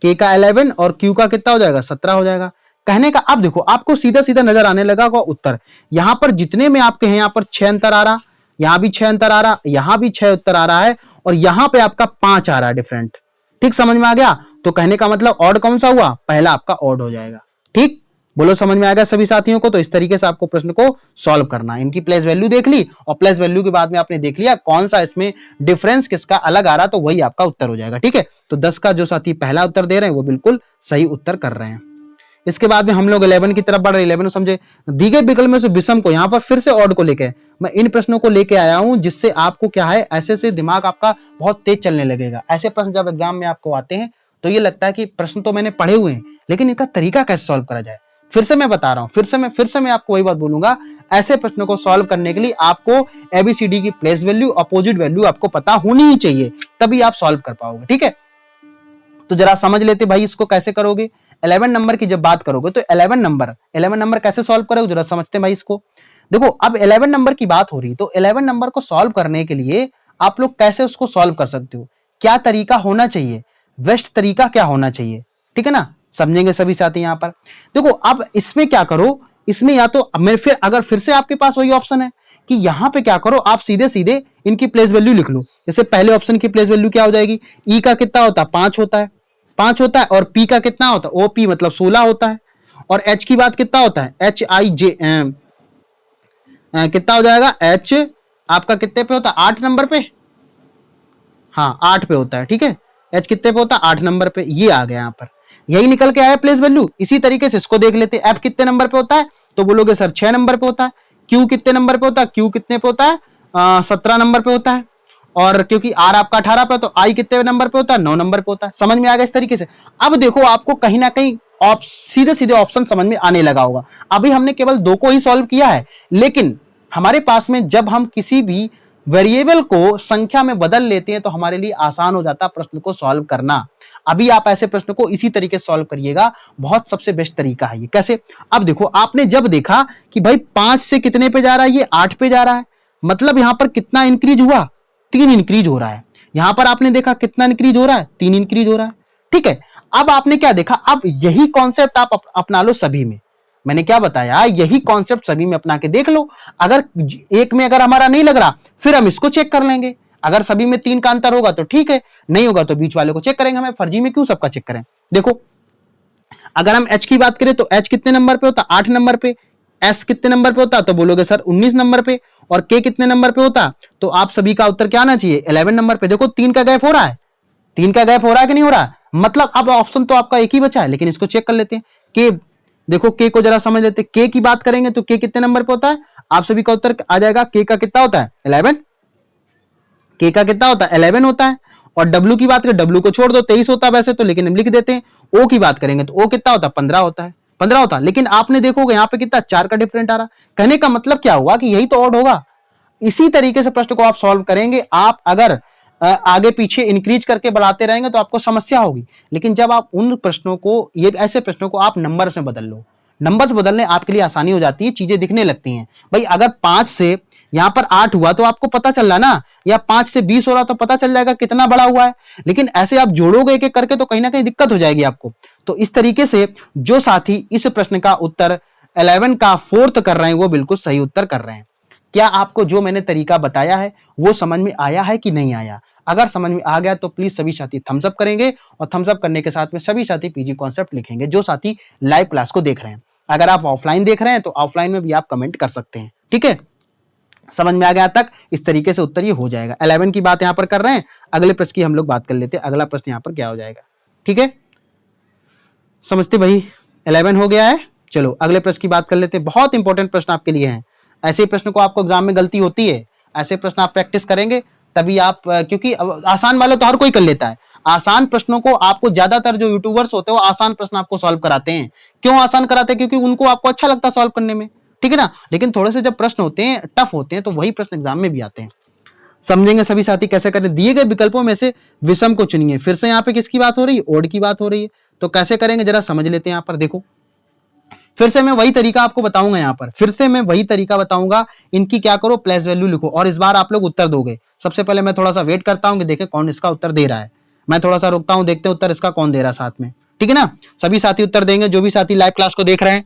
के का 11 और क्यू का कितना हो जाएगा? 17 हो जाएगा। कहने का अब देखो आपको सीधा सीधा नजर आने लगा होगा उत्तर। यहां पर जितने में आपके हैं, यहां पर 6 अंतर आ रहा, यहां भी 6 अंतर आ रहा, यहां भी 6 उत्तर आ रहा है, और यहां पे आपका 5 आ रहा है डिफरेंट। ठीक, समझ में आ गया? तो कहने का मतलब ऑड कौन सा हुआ? पहला आपका ऑड हो जाएगा। ठीक, बोलो समझ में आ गया सभी साथियों को? तो इस तरीके से आपको प्रश्न को सॉल्व करना है। इनकी प्लेस वैल्यू देख ली, और प्लेस वैल्यू के बाद में आपने देख लिया कौन सा इसमें डिफरेंस किसका अलग आ रहा, तो वही आपका उत्तर हो जाएगा। ठीक है, तो 10 का जो साथी पहला उत्तर दे रहे हैं वो बिल्कुल सही उत्तर कर रहे हैं। इसके बाद में हम लोग 11 की तरफ बढ़ रहे। 11 समझे, दी गई विकल्प में से विषम को, यहां पर फिर से ऑड को लेके मैं इन प्रश्नों को लेके आया हूं, जिससे आपको क्या है, ऐसे से दिमाग आपका बहुत तेज चलने लगेगा। ऐसे प्रश्न जब एग्जाम में आपको आते हैं तो ये लगता है कि प्रश्न तो मैंने पढ़े हुए हैं, लेकिन इनका तरीका कैसे सॉल्व करा जाए। फिर से मैं बता रहा हूं, फिर से मैं आपको वही बात बोलूंगा, ऐसे प्रश्नों को सॉल्व करने के लिए आपको एबीसीडी की प्लेस वैल्यू, अपोजिट वैल्यू आपको पता होनी ही चाहिए, तभी आप सॉल्व कर पाओगे। ठीक है, तो जरा समझ लेते भाई इसको कैसे करोगे। 11 नंबर की जब बात करोगे तो 11 नंबर कैसे सॉल्व करोगे, जरा समझते हैं भाई इसको। देखो अब 11 नंबर की बात हो रही, तो 11 नंबर को सॉल्व करने के लिए आप लोग कैसे उसको सॉल्व कर सकते हो, क्या तरीका होना चाहिए, बेस्ट तरीका क्या होना चाहिए, ठीक है ना, समझेंगे सभी साथी यहां पर। देखो अब इसमें क्या करो, इसमें या तो फिर से आपके पास वही ऑप्शन है कि यहां पे क्या करो, आप सीधे सीधे इनकी प्लेस वैल्यू लिख लो। जैसे पहले ऑप्शन की प्लेस वैल्यू क्या हो जाएगी? ई का कितना होता है? 5 होता है, 5 होता है। और पी का कितना होता है? ओपी मतलब 16 होता है। और एच की बात कितना होता है? एच आई जे कितना हो जाएगा? एच आपका कितने पे होता है? 8 नंबर पे, हाँ 8 पे होता है। ठीक है, एच कितने पे होता है? 8 नंबर पे। ये आ गया यहाँ पर, यही निकल के आया प्लेस वैल्यू। इसी तरीके से इसको देख लेते हैं, एफ कितने नंबर पे होता है? तो बोलोगे सर 6 नंबर पे होता है। क्यू कितने नंबर पे होता है? क्यू कितने पे होता है? 17 नंबर पे होता है। और क्योंकि आर आपका 18 पे, तो आई कितने नंबर पे होता है? 9 नंबर पे होता है। समझ में आ गया इस तरीके से। अब देखो आपको कहीं ना कहीं सीधे सीधे ऑप्शन समझ में आने लगा होगा। अभी हमने केवल 2 को ही सॉल्व किया है, लेकिन हमारे पास में जब हम किसी भी वेरिएबल को संख्या में बदल लेते हैं तो हमारे लिए आसान हो जाता है प्रश्न को सॉल्व करना। अभी आप ऐसे प्रश्न को इसी तरीके से सॉल्व करिएगा, बहुत सबसे बेस्ट तरीका है ये। कैसे? अब देखो आपने जब देखा कि भाई 5 से कितने पे जा रहा है, ये 8 पे जा रहा है, मतलब यहां पर कितना इंक्रीज हुआ? 3 इंक्रीज हो रहा है। यहां पर आपने देखा कितना इंक्रीज हो रहा है? 3 इंक्रीज हो रहा है। ठीक है, अब आपने क्या देखा, अब यही कॉन्सेप्ट आप अपना लो सभी में। मैंने क्या बताया, यही कॉन्सेप्ट सभी में अपना के देख लो। अगर एक में अगर हमारा नहीं लग रहा, फिर हम इसको चेक कर लेंगे। अगर सभी में 3 का अंतर होगा तो ठीक है, नहीं होगा तो बीच वाले को चेक करेंगे। हमें फर्जी में क्यों सबका चेक करें। देखो अगर हम एच की बात करें तो एच कितने नंबर पे होता? 8 नंबर पे। एस कितने नंबर पे होता? तो बोलोगे सर 19 नंबर पे। और के कितने नंबर पे होता? तो आप सभी का उत्तर क्या आना चाहिए? 11 नंबर पे। देखो 3 का गैप हो रहा है, 3 का गैप हो रहा है कि नहीं हो रहा? मतलब अब ऑप्शन तो आपका एक ही बचा है, लेकिन इसको चेक कर लेते हैं। के देखो के को जरा समझ लेते हैं। के की बात करेंगे तो के कितने नंबर पे होता है? आप सभी का उत्तर आ जाएगा, के का कितना होता है? 11। के का कितना होता है? 11 होता है। और डब्ल्यू की बात करें, डब्ल्यू को छोड़ दो, 23 होता है वैसे तो, लेकिन हम लिख देते हैं। ओ की बात करेंगे तो ओ कितना होता है? 15 होता है। 15 होता, लेकिन आपने देखोगे यहाँ पे कितना 4 का डिफरेंट आ रहा। कहने का मतलब क्या हुआ कि यही तो ऑड होगा। इसी तरीके से प्रश्न को आप सॉल्व करेंगे। आप अगर आगे पीछे इंक्रीज करके बढ़ाते रहेंगे तो आपको समस्या होगी, लेकिन जब आप उन प्रश्नों को, ये ऐसे प्रश्नों को आप नंबर्स में बदल लो, नंबर्स बदलने आपके लिए आसानी हो जाती है, चीजें दिखने लगती हैं। भाई अगर 5 से यहां पर 8 हुआ तो आपको पता चल रहा ना, या 5 से 20 हो रहा तो पता चल जाएगा कितना बड़ा हुआ है। लेकिन ऐसे आप जोड़ोगे एक एक करके तो कहीं ना कहीं दिक्कत हो जाएगी आपको। तो इस तरीके से जो साथी इस प्रश्न का उत्तर 11 का 4th कर रहे हैं वो बिल्कुल सही उत्तर कर रहे हैं। क्या आपको जो मैंने तरीका बताया है वो समझ में आया है कि नहीं आया? अगर समझ में आ गया तो प्लीज सभी साथी थम्स अप करेंगे, और थम्स अप करने के साथ में सभी साथी पीजी कॉन्सेप्ट लिखेंगे जो साथी लाइव क्लास को देख रहे हैं। अगर आप ऑफलाइन देख रहे हैं तो ऑफलाइन में भी आप कमेंट कर सकते हैं। ठीक है, समझ में आ गया तक? इस तरीके से उत्तर ये हो जाएगा। 11 की बात यहां पर कर रहे हैं, अगले प्रश्न की हम लोग बात कर लेते हैं। अगला प्रश्न यहां पर क्या हो जाएगा? ठीक है, समझते भाई? 11 हो गया है। चलो अगले प्रश्न की बात कर लेते हैं। बहुत इंपॉर्टेंट प्रश्न आपके लिए हैं। ऐसे प्रश्न को आपको एग्जाम में गलती होती है, ऐसे प्रश्न आप प्रैक्टिस करेंगे तभी आप, क्योंकि आसान वाले तो हर कोई कर लेता है। आसान प्रश्नों को आपको ज्यादातर जो यूट्यूबर्स होते हैं वो आसान प्रश्न आपको सॉल्व कराते हैं। क्यों आसान कराते हैं? क्योंकि उनको आपको अच्छा लगता है सॉल्व करने में, ठीक है ना। लेकिन थोड़े से जब प्रश्न होते हैं टफ होते हैं तो वही प्रश्न एग्जाम में भी आते हैं। समझेंगे सभी साथी कैसे करें? दिए गए विकल्पों में से विषम को चुनिए। फिर से यहाँ पे किसकी बात हो रही है? ओड की बात हो रही है। तो कैसे करेंगे जरा समझ लेते हैं। यहाँ पर देखो, फिर से मैं वही तरीका आपको बताऊंगा। यहाँ पर फिर से मैं वही तरीका बताऊंगा। इनकी क्या करो, प्लेस वैल्यू लिखो, और इस बार आप लोग उत्तर दोगे। सबसे पहले मैं थोड़ा सा वेट करता हूं कि देखे कौन इसका उत्तर दे रहा है। मैं थोड़ा सा रुकता हूं, देखते उत्तर इसका कौन दे रहा है साथ में। ठीक है ना, सभी साथी उत्तर देंगे जो भी साथी लाइव क्लास को देख रहे हैं।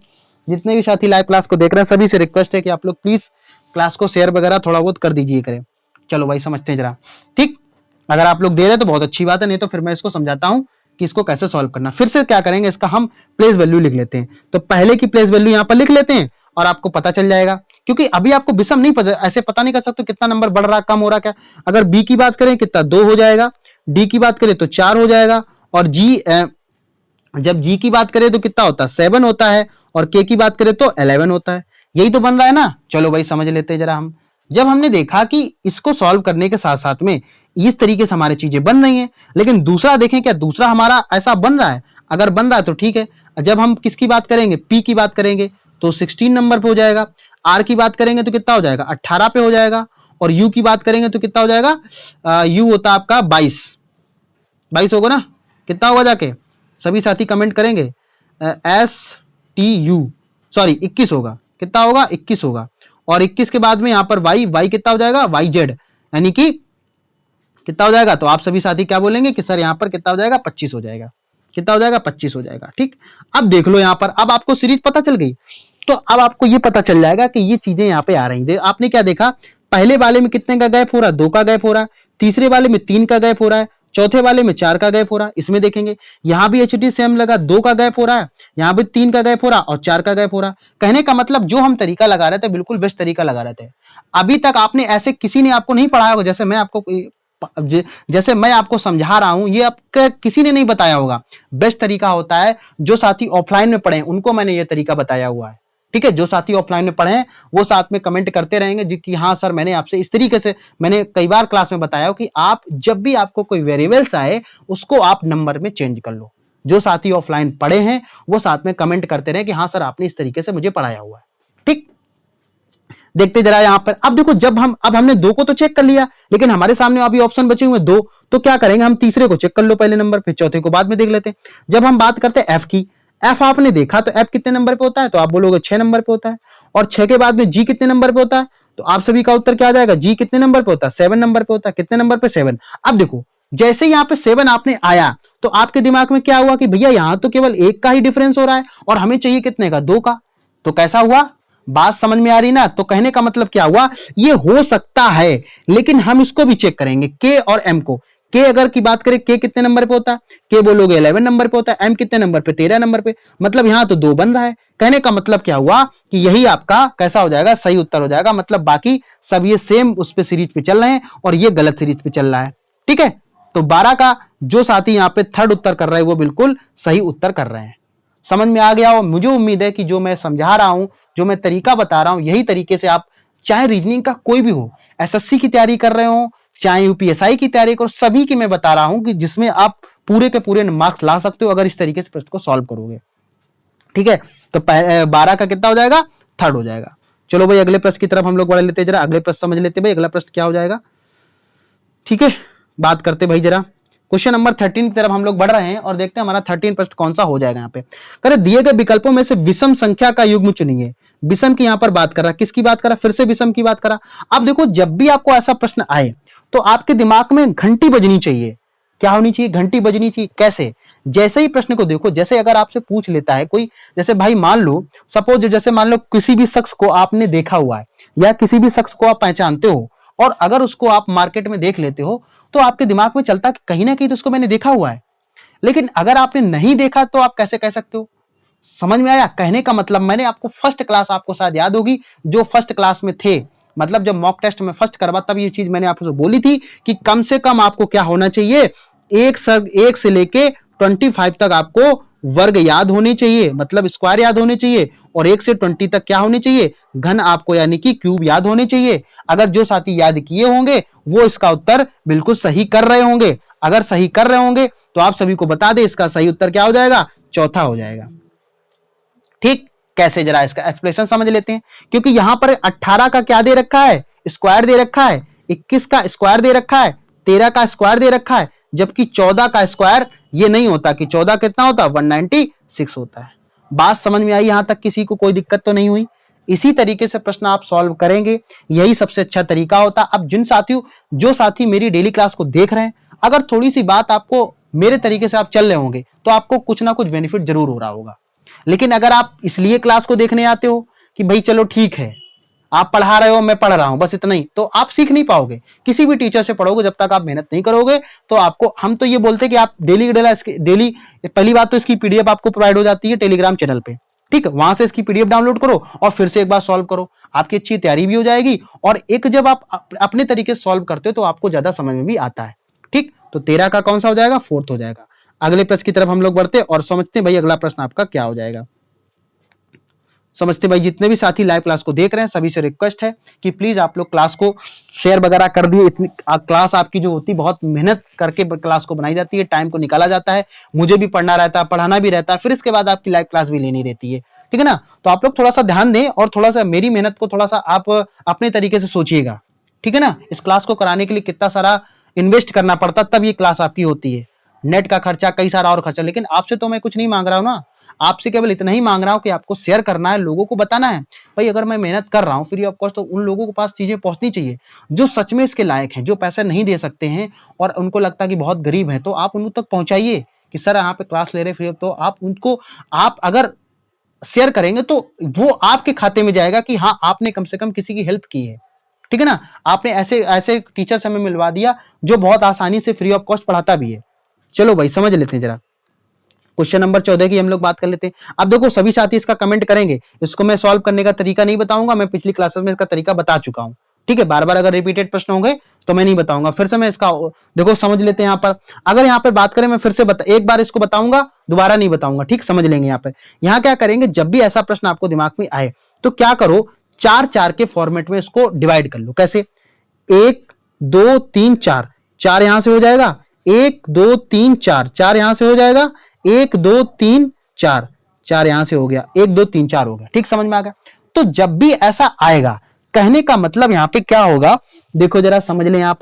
जितने भी साथी लाइव क्लास को देख रहे हैं सभी से रिक्वेस्ट है कि आप लोग प्लीज क्लास को शेयर वगैरह थोड़ा बहुत कर दीजिए करें। चलो भाई समझते हैं जरा। ठीक, अगर आप लोग दे रहे हैं तो बहुत अच्छी बात है, नहीं तो फिर मैं इसको समझाता हूं कि इसको कैसे सॉल्व करना। फिर से क्या करेंगे, इसका हम प्लेस वैल्यू लिख लेते हैं। तो पहले की प्लेस वैल्यू यहां पर लिख लेते हैं और आपको पता चल जाएगा, क्योंकि अभी आपको विषम नहीं पता, ऐसे पता नहीं कर सकते कितना नंबर बढ़ रहा कम हो रहा क्या। अगर बी की बात करें कितना 2 हो जाएगा, डी की बात करें तो 4 हो जाएगा, और जब जी की बात करें तो कितना होता है 7 होता है, और के की बात करें तो 11 होता है। यही तो बन रहा है ना। चलो भाई समझ लेते हैं जरा हम। जब हमने देखा कि इसको सॉल्व करने के साथ साथ में इस तरीके से हमारी चीजें बन रही हैं, लेकिन दूसरा देखें क्या दूसरा हमारा ऐसा बन रहा है? अगर बन रहा है तो ठीक है। जब हम किसकी बात करेंगे, पी की बात करेंगे तो 16 नंबर पे हो जाएगा। आर की बात करेंगे तो कितना हो जाएगा 18 पे हो जाएगा। और यू की बात करेंगे तो कितना हो जाएगा, यू होता आपका 22 होगा ना। कितना होगा जाके सभी साथी कमेंट करेंगे। STU सॉरी 21 होगा। कितना होगा 21 होगा। और 21 के बाद में यहाँ पर वाई कितना हो जाएगा YZ, यानी कि कितना हो जाएगा। तो आप सभी साथी क्या बोलेंगे कि सर यहाँ पर कितना हो जाएगा 25 हो जाएगा। कितना हो जाएगा 25 हो जाएगा। ठीक, अब देख लो यहाँ पर, अब आपको सीरीज पता चल गई। तो अब आपको ये पता चल जाएगा कि ये चीजें यहाँ पे आ रही हैं। आपने क्या देखा, पहले वाले में कितने का गैप हो रहा है, 2 का गैप हो रहा है। तीसरे वाले में 3 का गैप हो रहा है। चौथे वाले में 4 का गैप हो रहा है। इसमें देखेंगे यहाँ भी HT सेम लगा, 2 का गैप हो रहा है, यहाँ भी 3 का गैप हो रहा है, और 4 का गैप हो रहा है। कहने का मतलब जो हम तरीका लगा रहे थे बिल्कुल बेस्ट तरीका लगा रहे थे। अभी तक आपने ऐसे किसी ने आपको नहीं पढ़ाया होगा, जैसे मैं आपको समझा रहा हूं, ये आपका किसी ने नहीं बताया होगा। बेस्ट तरीका होता है जो साथी ऑफलाइन में पढ़े उनको मैंने ये तरीका बताया हुआ है। ठीक है, जो साथी ऑफलाइन में पढ़े हैं वो साथ में कमेंट करते रहेंगे कि हाँ सर मैंने आपसे इस तरीके से, मैंने कई बार क्लास में बताया कि आप जब भी आपको कोई वेरिएबल्स आए उसको आप नंबर में चेंज कर लो। जो साथी ऑफलाइन पढ़े हैं वो साथ में कमेंट करते रहे कि हाँ सर आपने इस तरीके से मुझे पढ़ाया हुआ है। ठीक, देखते जरा यहां पर। अब देखो, अब हमने 2 को तो चेक कर लिया, लेकिन हमारे सामने अभी ऑप्शन बचे हुए 2। तो क्या करेंगे, हम तीसरे को चेक कर लो पहले नंबर पे, चौथे को बाद में देख लेते हैं। जब हम बात करते हैं एफ की, एफ आपने देखा तो एफ कितने नंबर पे होता है, तो आप बोलोगे 6 नंबर पे होता है। और 6 के बाद में जी कितने नंबर पे होता है, तो आप सभी का उत्तर क्या आ जाएगा, जी कितने नंबर पे होता है, 7 नंबर पे होता है। कितने नंबर पे, 7। अब देखो जैसे यहाँ पे 7 आपने आया तो आपके दिमाग में क्या हुआ कि भैया यहाँ तो केवल 1 का ही डिफरेंस हो रहा है और हमें चाहिए कितने का, 2 का। तो कैसा हुआ, बात समझ में आ रही ना। तो कहने का मतलब क्या हुआ, ये हो सकता है, लेकिन हम इसको भी चेक करेंगे के और एम को। के अगर की बात करें, के कितने नंबर पे होता है, के बोलोगे 11 नंबर पे होता है, एम कितने नंबर पे, 13 नंबर पे। मतलब यहां तो 2 बन रहा है। कहने का मतलब क्या हुआ कि यही आपका कैसा हो जाएगा, सही उत्तर हो जाएगा। मतलब बाकी सब ये सेम उस पे सीरीज पे चल रहे हैं और ये गलत सीरीज पे चल रहा है। ठीक है, तो 12 का जो साथी यहां पे थर्ड उत्तर कर रहा है वो बिल्कुल सही उत्तर कर रहे हैं। समझ में आ गया हो। मुझे उम्मीद है कि जो मैं समझा रहा हूं, जो मैं तरीका बता रहा हूं, यही तरीके से आप चाहे रीजनिंग का कोई भी हो, एसएससी की तैयारी कर रहे हो, चाहे यूपीएसआई की तैयारी करो, सभी की मैं बता रहा हूं कि जिसमें आप पूरे के पूरे मार्क्स ला सकते हो अगर इस तरीके से प्रश्न को सॉल्व करोगे। ठीक है, तो 12 का कितना हो जाएगा, थर्ड हो जाएगा। चलो भाई अगले प्रश्न की तरफ हम लोग बढ़ लेते हैं, जरा अगले प्रश्न समझ लेते हैं भाई, अगला प्रश्न क्या हो जाएगा। ठीक है, बात करते भाई जरा क्वेश्चन नंबर 13 की तरफ हम लोग बढ़ रहे हैं और देखते हैं हमारा 13 प्रश्न कौन सा हो जाएगा। यहाँ पे करे दिए गए विकल्पों में से विषम संख्या का युग्म चुनिए। विषम की यहाँ पर बात कर रहा, किसकी बात करा, फिर से विषम की बात करा। अब देखो जब भी आपको ऐसा प्रश्न आए तो आपके दिमाग में घंटी बजनी चाहिए। क्या होनी चाहिए, घंटी बजनी चाहिए। कैसे, जैसे ही प्रश्न को देखो, जैसे अगर आपसे पूछ लेता है कोई, जैसे भाई मान लो सपोज, जैसे मान लो किसी भी शख्स को आपने देखा हुआ है या किसी भी शख्स को आप पहचानते हो और अगर उसको आप मार्केट में देख लेते हो तो आपके दिमाग में चलता कि कहीं ना कहीं तो उसको मैंने देखा हुआ है। लेकिन अगर आपने नहीं देखा तो आप कैसे कह सकते हो। समझ में आया, कहने का मतलब मैंने आपको फर्स्ट क्लास, आपको शायद याद होगी जो फर्स्ट क्लास में थे, मतलब जब मॉक टेस्ट में फर्स्ट करवा तब ये चीज मैंने आपको बोली थी कि कम से कम आपको क्या होना चाहिए, एक से लेके 25 तक आपको वर्ग याद होने चाहिए, मतलब स्क्वायर याद होने चाहिए, और 1 से 20 तक क्या होने चाहिए, घन आपको यानी कि क्यूब याद होने चाहिए। अगर जो साथी याद किए होंगे वो इसका उत्तर बिल्कुल सही कर रहे होंगे। अगर सही कर रहे होंगे तो आप सभी को बता दें इसका सही उत्तर क्या हो जाएगा, चौथा हो जाएगा। ठीक, कैसे जरा इसका एक्सप्लेनेशन समझ लेते हैं। क्योंकि यहां पर 18 का क्या दे रखा है, स्क्वायर दे रखा है, 21 का स्क्वायर दे रखा है, 13 का स्क्वायर दे रखा है, जबकि 14 का स्क्वायर ये नहीं होता कि 14 कितना होता, 196 होता है। बात समझ में आई, यहां तक किसी को कोई दिक्कत तो नहीं हुई। इसी तरीके से प्रश्न आप सॉल्व करेंगे, यही सबसे अच्छा तरीका होता। अब जिन साथियों, जो साथी मेरी डेली क्लास को देख रहे हैं, अगर थोड़ी सी बात आपको मेरे तरीके से आप चल रहे होंगे तो आपको कुछ ना कुछ बेनिफिट जरूर हो रहा होगा। लेकिन अगर आप इसलिए क्लास को देखने आते हो कि भाई चलो ठीक है आप पढ़ा रहे हो मैं पढ़ रहा हूं बस इतना ही, तो आप सीख नहीं पाओगे। किसी भी टीचर से पढ़ोगे जब तक आप मेहनत नहीं करोगे तो आपको, हम तो ये बोलते हैं कि आप डेली पहली बात तो इसकी पीडीएफ आपको प्रोवाइड हो जाती है टेलीग्राम चैनल पे। ठीक है, वहां से इसकी पीडीएफ डाउनलोड करो और फिर से एक बार सॉल्व करो, आपकी अच्छी तैयारी भी हो जाएगी। और एक जब आप अपने तरीके से सॉल्व करते हो तो आपको ज्यादा समझ में भी आता है। ठीक, तो 13 का कौन सा हो जाएगा, फोर्थ हो जाएगा। अगले प्रश्न की तरफ हम लोग बढ़ते और समझते भाई अगला प्रश्न आपका क्या हो जाएगा। समझते भाई, जितने भी साथी लाइव क्लास को देख रहे हैं सभी से रिक्वेस्ट है कि प्लीज आप लोग क्लास को शेयर वगैरह कर दिए। इतनी क्लास आपकी जो होती है बहुत मेहनत करके क्लास को बनाई जाती है, टाइम को निकाला जाता है, मुझे भी पढ़ना रहता है, पढ़ाना भी रहता है, फिर इसके बाद आपकी लाइव क्लास भी लेनी रहती है। ठीक है ना, तो आप लोग थोड़ा सा ध्यान दें और थोड़ा सा मेरी मेहनत को थोड़ा सा आप अपने तरीके से सोचिएगा। ठीक है ना, इस क्लास को कराने के लिए कितना सारा इन्वेस्ट करना पड़ता तब ये क्लास आपकी होती है, नेट का खर्चा, कई सारा और खर्चा। लेकिन आपसे तो मैं कुछ नहीं मांग रहा हूं ना, आपसे केवल इतना ही मांग रहा हूं कि आपको शेयर करना है, लोगों को बताना है भाई अगर मैं मेहनत कर रहा हूं फ्री ऑफ कॉस्ट तो उन लोगों के पास चीजें पहुंचनी चाहिए जो सच में इसके लायक हैं, जो पैसे नहीं दे सकते हैं और उनको लगता है कि बहुत गरीब है, तो आप उन तक पहुंचाइए कि सर यहाँ पे क्लास ले रहे फ्री ऑफ, तो आप उनको, आप अगर शेयर करेंगे तो वो आपके खाते में जाएगा कि हाँ आपने कम से कम किसी की हेल्प की है। ठीक है ना, आपने ऐसे ऐसे टीचर से हमें मिलवा दिया जो बहुत आसानी से फ्री ऑफ कॉस्ट पढ़ाता भी है। चलो भाई समझ लेते हैं जरा क्वेश्चन नंबर 14 की हम लोग बात कर लेते हैं। अब देखो सभी साथी इसका कमेंट करेंगे, इसको मैं सॉल्व करने का तरीका नहीं बताऊंगा, मैं पिछली क्लासेस में इसका तरीका बता चुका हूं। ठीक है, बार बार अगर रिपीटेड प्रश्न होंगे तो मैं नहीं बताऊंगा, फिर से मैं इसका देखो समझ लेते हैं। यहाँ पर अगर यहाँ पर बात करें, मैं फिर से एक बार इसको बताऊंगा, दोबारा नहीं बताऊंगा। ठीक, समझ लेंगे। यहाँ पर यहाँ क्या करेंगे, जब भी ऐसा प्रश्न आपको दिमाग में आए तो क्या करो, 4-4 के फॉर्मेट में इसको डिवाइड कर लो। कैसे, 1 2 3 4, 4 यहां से हो जाएगा, 1 2 3 4, 4 यहां से हो जाएगा, 1 2 3 4, 4 यहां से हो गया, 1 2 3 4 हो गया। ठीक, समझ में आ गया। तो जब भी ऐसा आएगा, कहने का मतलब यहां पे क्या होगा, देखो जरा समझ लें। यहां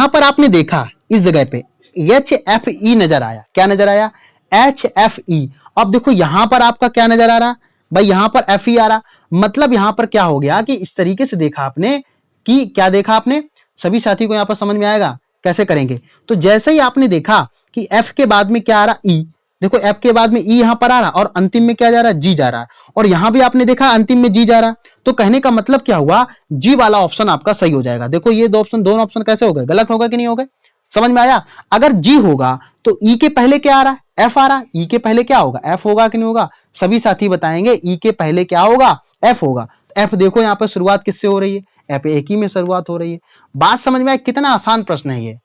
पर आपने देखा इस जगह पे HFE नजर आया, क्या नजर आया, HFE। अब देखो यहां पर आपका क्या नजर आ रहा भाई, यहां पर FE आ रहा, मतलब यहां पर क्या हो गया कि इस तरीके से देखा आपने कि क्या देखा आपने, सभी साथी को यहां पर समझ में आएगा कैसे करेंगे। तो जैसे ही आपने देखा कि F के बाद में क्या आ रहा, E, देखो F के बाद में E यहां पर आ रहा और अंतिम में क्या जा रहा, G जा रहा है, और यहां भी आपने देखा अंतिम में G जा रहा, तो कहने का मतलब क्या हुआ, G वाला ऑप्शन आपका सही हो जाएगा। देखो ये दोनों ऑप्शन कैसे हो गए, गलत होगा कि नहीं हो गए, समझ में आया। अगर G होगा तो E के पहले क्या आ रहा है, F आ रहा, E के पहले क्या होगा, F होगा कि नहीं होगा, सभी साथी बताएंगे E के पहले क्या होगा, F होगा। F देखो यहाँ पर शुरुआत किससे हो रही है, F एक ही में शुरुआत हो रही है। बात समझ में आया, कितना आसान प्रश्न है ये,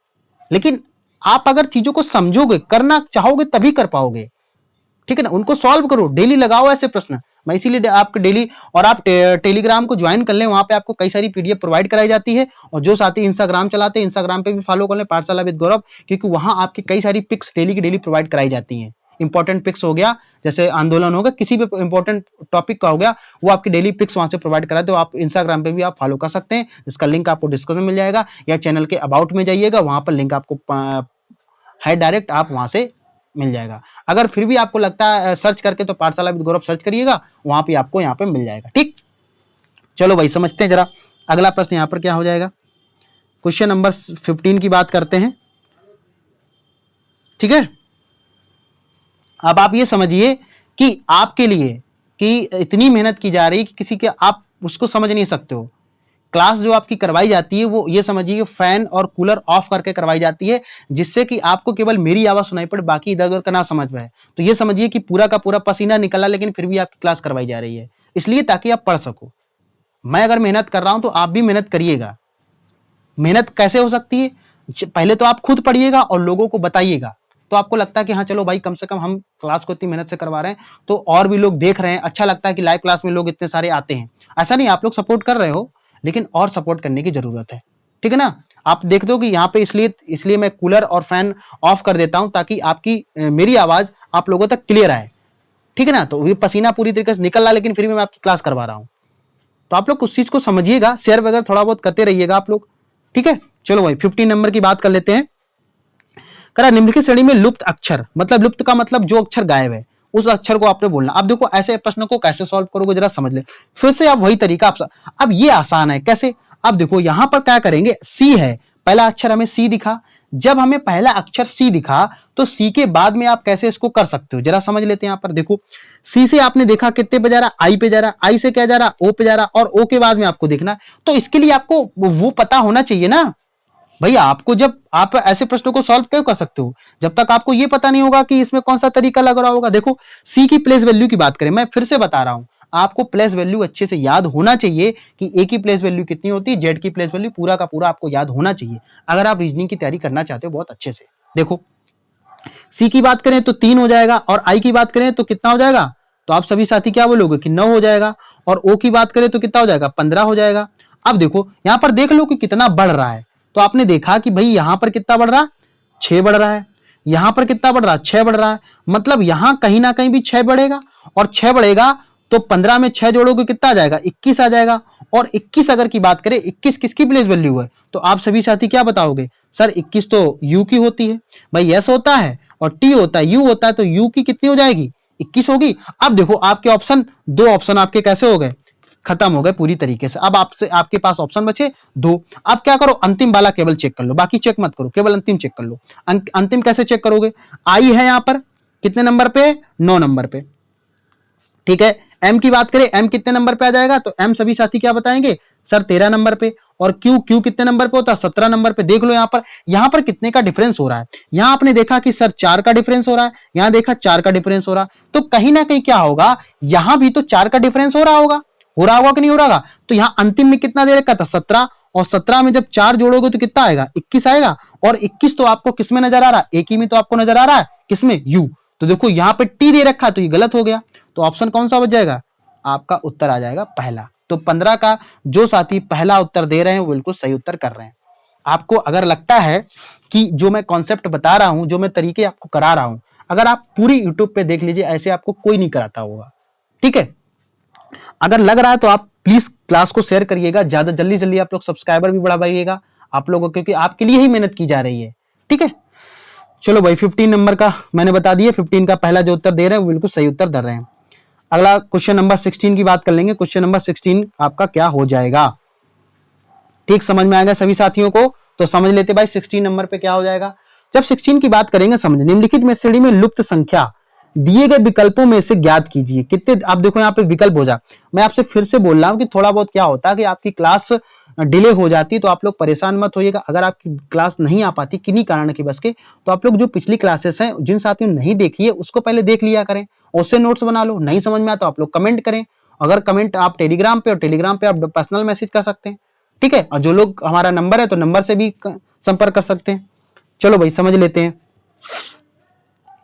लेकिन आप अगर चीजों को समझोगे, करना चाहोगे तभी कर पाओगे। ठीक है ना, उनको सॉल्व करो, डेली लगाओ ऐसे प्रश्न। मैं इसीलिए आपके डेली, और आप टेलीग्राम को ज्वाइन कर लें, वहां पे आपको कई सारी पीडीएफ प्रोवाइड कराई जाती है। और जो साथी इंस्टाग्राम चलाते हैं, इंस्टाग्राम पे भी फॉलो कर लें पाठशाला विद गौरव, क्योंकि वहां आपकी कई सारी पिक्स डेली की डेली प्रोवाइड कराई जाती हैं। इंपॉर्टेंट पिक्स हो गया, जैसे आंदोलन होगा, किसी भी इंपॉर्टेंट टॉपिक का हो गया, वो आपकी डेली पिक्स वहां से प्रोवाइड कराते हो। आप इंस्टाग्राम पे भी आप फॉलो कर सकते हैं, जिसका लिंक आपको डिस्क्रिप्शन में मिल जाएगा, या चैनल के अबाउट में जाइएगा, वहां पर लिंक आपको है डायरेक्ट, आप वहां से मिल जाएगा। अगर फिर भी आपको लगता है सर्च करके, तो पाठशाला विद गौरव सर्च करिएगा, वहां पे आपको यहाँ पे मिल जाएगा। ठीक, चलो भाई समझते हैं जरा। अगला प्रश्न यहाँ पर क्या हो जाएगा, क्वेश्चन नंबर 15 की बात करते हैं। ठीक है, अब आप ये समझिए कि आपके लिए कि इतनी मेहनत की जा रही है कि किसी के आप उसको समझ नहीं सकते हो। क्लास जो आपकी करवाई जाती है वो ये समझिए फैन और कूलर ऑफ करके करवाई जाती है, जिससे कि आपको केवल मेरी आवाज सुनाई पड़े, बाकी इधर उधर का ना समझ पाए। तो ये समझिए कि पूरा का पूरा पसीना निकला, लेकिन फिर भी आपकी क्लास करवाई जा रही है, इसलिए ताकि आप पढ़ सको। मैं अगर मेहनत कर रहा हूं तो आप भी मेहनत करिएगा। मेहनत कैसे हो सकती है, पहले तो आप खुद पढ़िएगा और लोगों को बताइएगा, तो आपको लगता है कि हाँ चलो भाई, कम से कम हम क्लास को इतनी मेहनत से करवा रहे हैं तो और भी लोग देख रहे हैं, अच्छा लगता है कि लाइव क्लास में लोग इतने सारे आते हैं। ऐसा नहीं, आप लोग सपोर्ट कर रहे हो, लेकिन और सपोर्ट करने की जरूरत है। ठीक है ना, आप देख दो कि यहाँ पे इसलिए मैं कूलर और फैन ऑफ कर देता हूं, ताकि आपकी मेरी आवाज आप लोगों तक क्लियर आए। ठीक है ना, तो ये पसीना पूरी तरीके से निकल रहा है, लेकिन फिर भी मैं आपकी क्लास करवा रहा हूं। तो आप लोग उस चीज को समझिएगा, शेयर वगैरह थोड़ा बहुत करते रहिएगा आप लोग। ठीक है, चलो भाई 15 नंबर की बात कर लेते हैं। करा निम्नलिखित श्रेणी में लुप्त अक्षर, मतलब लुप्त का मतलब जो अक्षर गायब है, उस अक्षर को आपने बोलना। अब देखो ऐसे प्रश्न को कैसे सॉल्व करोगे जरा समझ ले। फिर से आप वही तरीका, अब ये आसान है कैसे। अब देखो यहां पर क्या करेंगे, सी है, पहला अक्षर हमें सी दिखा, जब हमें पहला अक्षर सी दिखा तो सी के बाद में आप कैसे इसको कर सकते हो जरा समझ लेते हैं। यहां पर देखो सी से आपने देखा कितने पे जा रहा, आई पे जा रहा, आई से क्या जा रहा, ओ पे जा रहा, और ओ के बाद में आपको देखना। तो इसके लिए आपको वो पता होना चाहिए ना भैया। आपको जब आप ऐसे प्रश्नों को सॉल्व क्यों कर सकते हो, जब तक आपको ये पता नहीं होगा कि इसमें कौन सा तरीका लग रहा होगा। देखो सी की प्लेस वैल्यू की बात करें, मैं फिर से बता रहा हूं, आपको प्लेस वैल्यू अच्छे से याद होना चाहिए कि ए की प्लेस वैल्यू कितनी होती है, जेड की प्लेस वैल्यू पूरा का पूरा आपको याद होना चाहिए, अगर आप रीजनिंग की तैयारी करना चाहते हो बहुत अच्छे से। देखो सी की बात करें तो 3 हो जाएगा, और आई की बात करें तो कितना हो जाएगा, तो आप सभी साथी क्या बोलोगे कि 9 हो जाएगा, और ओ की बात करें तो कितना हो जाएगा, 15 हो जाएगा। अब देखो यहां पर देख लो कि कितना बढ़ रहा है, तो आपने देखा कि भाई यहां पर कितना बढ़ रहा है, 6 बढ़ रहा है, यहां पर कितना बढ़ रहा है, 6 बढ़ रहा है, मतलब यहां कहीं ना कहीं भी 6 बढ़ेगा, और 6 बढ़ेगा तो 15 में 6 जोड़ोगे कितना आ जाएगा, 21 आ जाएगा। और 21 अगर की बात करें, 21 किसकी प्लेस वैल्यू है, तो आप सभी साथी क्या बताओगे, सर 21 तो यू की होती है। भाई एस होता है और टी होता है, यू होता है, तो यू की कितनी हो जाएगी, 21 होगी। अब देखो आपके ऑप्शन, 2 ऑप्शन आपके कैसे हो गए, खत्म हो गए पूरी तरीके से। अब आपसे आपके पास ऑप्शन बचे 2। अब क्या करो, अंतिम वाला केवल चेक कर लो, बाकी चेक मत करो, केवल अंतिम चेक कर लो। अंतिम कैसे चेक करोगे, आई है यहां पर कितने नंबर पे, 9 नंबर पे। ठीक है, एम की बात करें, एम कितने नंबर पे आ जाएगा, तो एम सभी साथी क्या बताएंगे, सर 13 नंबर पे। और क्यू, क्यू कितने नंबर पे होता है, 17 नंबर पे। देख लो यहां पर कितने का डिफरेंस हो रहा है। यहां आपने देखा कि सर 4 का डिफरेंस हो रहा है, यहां देखा 4 का डिफरेंस हो रहा है, तो कहीं ना कहीं क्या होगा, यहां भी तो 4 का डिफरेंस हो रहा होगा कि नहीं हो रहा। तो यहां अंतिम में कितना दे रखा था, 17, और 17 में जब 4 जोड़ोगे तो कितना आएगा, 21 आएगा। और 21 तो आपको किसमें नजर आ रहा है, एक ही में तो आपको नजर आ रहा है, किसमें, यू। तो देखो यहां पे टी दे रखा है, तो ये गलत हो गया। तो ऑप्शन कौन सा बच जाएगा, आपका उत्तर आ जाएगा पहला। तो 15 का जो साथी पहला उत्तर दे रहे हैं वो बिल्कुल सही उत्तर कर रहे हैं। आपको अगर लगता है कि जो मैं कॉन्सेप्ट बता रहा हूं, जो मैं तरीके आपको करा रहा हूं, अगर आप पूरी यूट्यूब पे देख लीजिए, ऐसे आपको कोई नहीं कराता होगा। ठीक है, अगर लग रहा है तो आप प्लीज क्लास को शेयर करिएगा, ज्यादा जल्दी आप लोग सब्सक्राइबर भी बढ़ाइएगा आप लोगों, क्योंकि आपके लिए ही मेहनत की जा रही है। ठीक है, चलो भाई 15 नंबर का मैंने बता दिया, 15 का पहला जो उत्तर दे रहे हैं वो बिल्कुल सही उत्तर दे रहे हैं। अगला क्वेश्चन नंबर 16 की बात कर लेंगे। क्वेश्चन नंबर 16 आपका क्या हो जाएगा, ठीक समझ में आएगा सभी साथियों को, तो समझ लेते भाई 16 नंबर पे क्या हो जाएगा। जब 16 की बात करेंगे, समझ, निम्नलिखित में श्रेणी में लुप्त संख्या दिए गए विकल्पों में से ज्ञात कीजिए कितने। आप देखो यहाँ पे विकल्प हो जा, मैं आपसे फिर से बोल रहा हूं कि थोड़ा बहुत क्या होता है कि आपकी क्लास डिले हो जाती है, तो आप लोग परेशान मत होइएगा। अगर आपकी क्लास नहीं आ पाती किन्हीं कारण की बस के, तो आप लोग जो पिछली क्लासेस हैं, जिन साथियों ने नहीं देखी है उसको पहले देख लिया करें, उससे नोट्स बना लो। नहीं समझ में आता आप लोग कमेंट करें, अगर कमेंट आप टेलीग्राम पे, और टेलीग्राम पे आप पर्सनल मैसेज कर सकते हैं। ठीक है, और जो लोग हमारा नंबर है तो नंबर से भी संपर्क कर सकते हैं। चलो भाई समझ लेते हैं।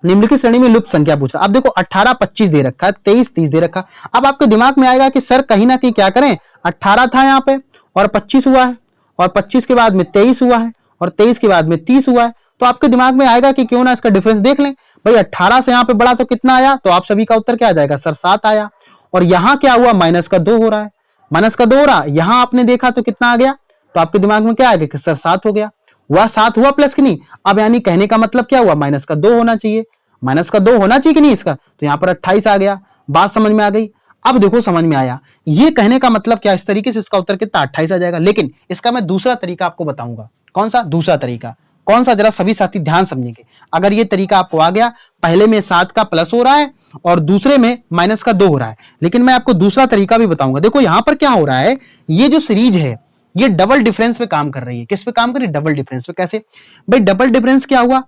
निम्नलिखित श्रेणी में लुप्त संख्या पूछ रहा। अब देखो 18 25 दे रखा है, 23 30 दे रखा। अब आपके दिमाग में आएगा कि सर कहीं ना कहीं क्या करें, 18 था यहाँ पे और 25 हुआ है, और 25 के बाद में 23 हुआ है, और 23 के बाद में 30 हुआ है, तो आपके दिमाग में आएगा कि क्यों ना इसका डिफरेंस देख लें। भाई 18 से यहाँ पे बढ़ा तो कितना आया, तो आप सभी का उत्तर क्या आ जाएगा सर 7 आया। और यहाँ क्या हुआ, माइनस का 2 हो रहा है, माइनस का 2 हो रहा है, यहाँ आपने देखा तो कितना आ गया, तो आपके दिमाग में क्या आ गया कि सर 7 हो गया। वह 7 हुआ प्लस कि नहीं, अब यानी कहने का मतलब क्या हुआ, माइनस का 2 होना चाहिए, माइनस का 2 होना चाहिए कि नहीं इसका, तो यहाँ पर 28 आ गया। बात समझ में आ गई। अब देखो समझ में आया, ये कहने का मतलब क्या, इस तरीके से इसका उत्तर कितना 28 आ जाएगा। लेकिन इसका मैं दूसरा तरीका आपको बताऊंगा। कौन सा दूसरा तरीका, कौन सा, जरा सभी साथी ध्यान समझेंगे। अगर ये तरीका आपको आ गया, पहले में 7 का प्लस हो रहा है और दूसरे में माइनस का 2 हो रहा है, लेकिन मैं आपको दूसरा तरीका भी बताऊंगा। देखो यहां पर क्या हो रहा है, ये जो सीरीज है ये डबल डिफरेंस पे काम कर रही है। किस पे काम कर रही है, डबल डिफरेंस पे। कैसे भाई, डबल डिफरेंस क्या हुआ,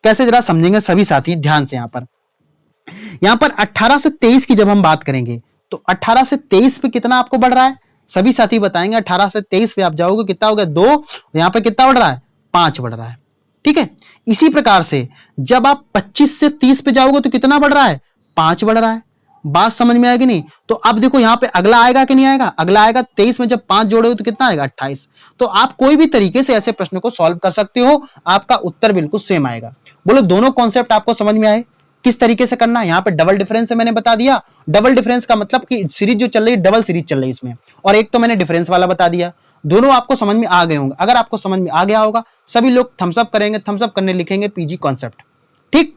कैसे जरा समझेंगे सभी साथी ध्यान से। यहां पर 18 से 23 की जब हम बात करेंगे तो 18 से 23 पे कितना आपको बढ़ रहा है, सभी साथी बताएंगे। 18 से 23 पे आप जाओगे कितना हो गया 2, यहां पे कितना बढ़ रहा है 5 बढ़ रहा है, ठीक है। इसी प्रकार से जब आप 25 से 30 पे जाओगे तो कितना बढ़ रहा है 5 बढ़ रहा है। बात समझ में आएगी नहीं, तो अब देखो यहां पे अगला आएगा कि नहीं आएगा, अगला आएगा 23 में जब 5 जोड़ोगे तो कितना आएगा 28। तो आप कोई भी तरीके से ऐसे प्रश्न को सॉल्व कर सकते हो, आपका उत्तर बिल्कुल सेम आएगा। बोलो दोनों कॉन्सेप्ट आपको समझ में आए, किस तरीके से करना है। यहाँ पे डबल डिफरेंस से मैंने बता दिया, डबल डिफरेंस का मतलब कि सीरीज जो चल रही है डबल सीरीज चल रही है इसमें, और एक तो मैंने डिफरेंस वाला बता दिया। दोनों आपको समझ में आ गए होंगे। अगर आपको समझ में आ गया होगा, सभी लोग थम्स अप करेंगे, थम्स अप करने लिखेंगे पीजी कॉन्सेप्ट, ठीक।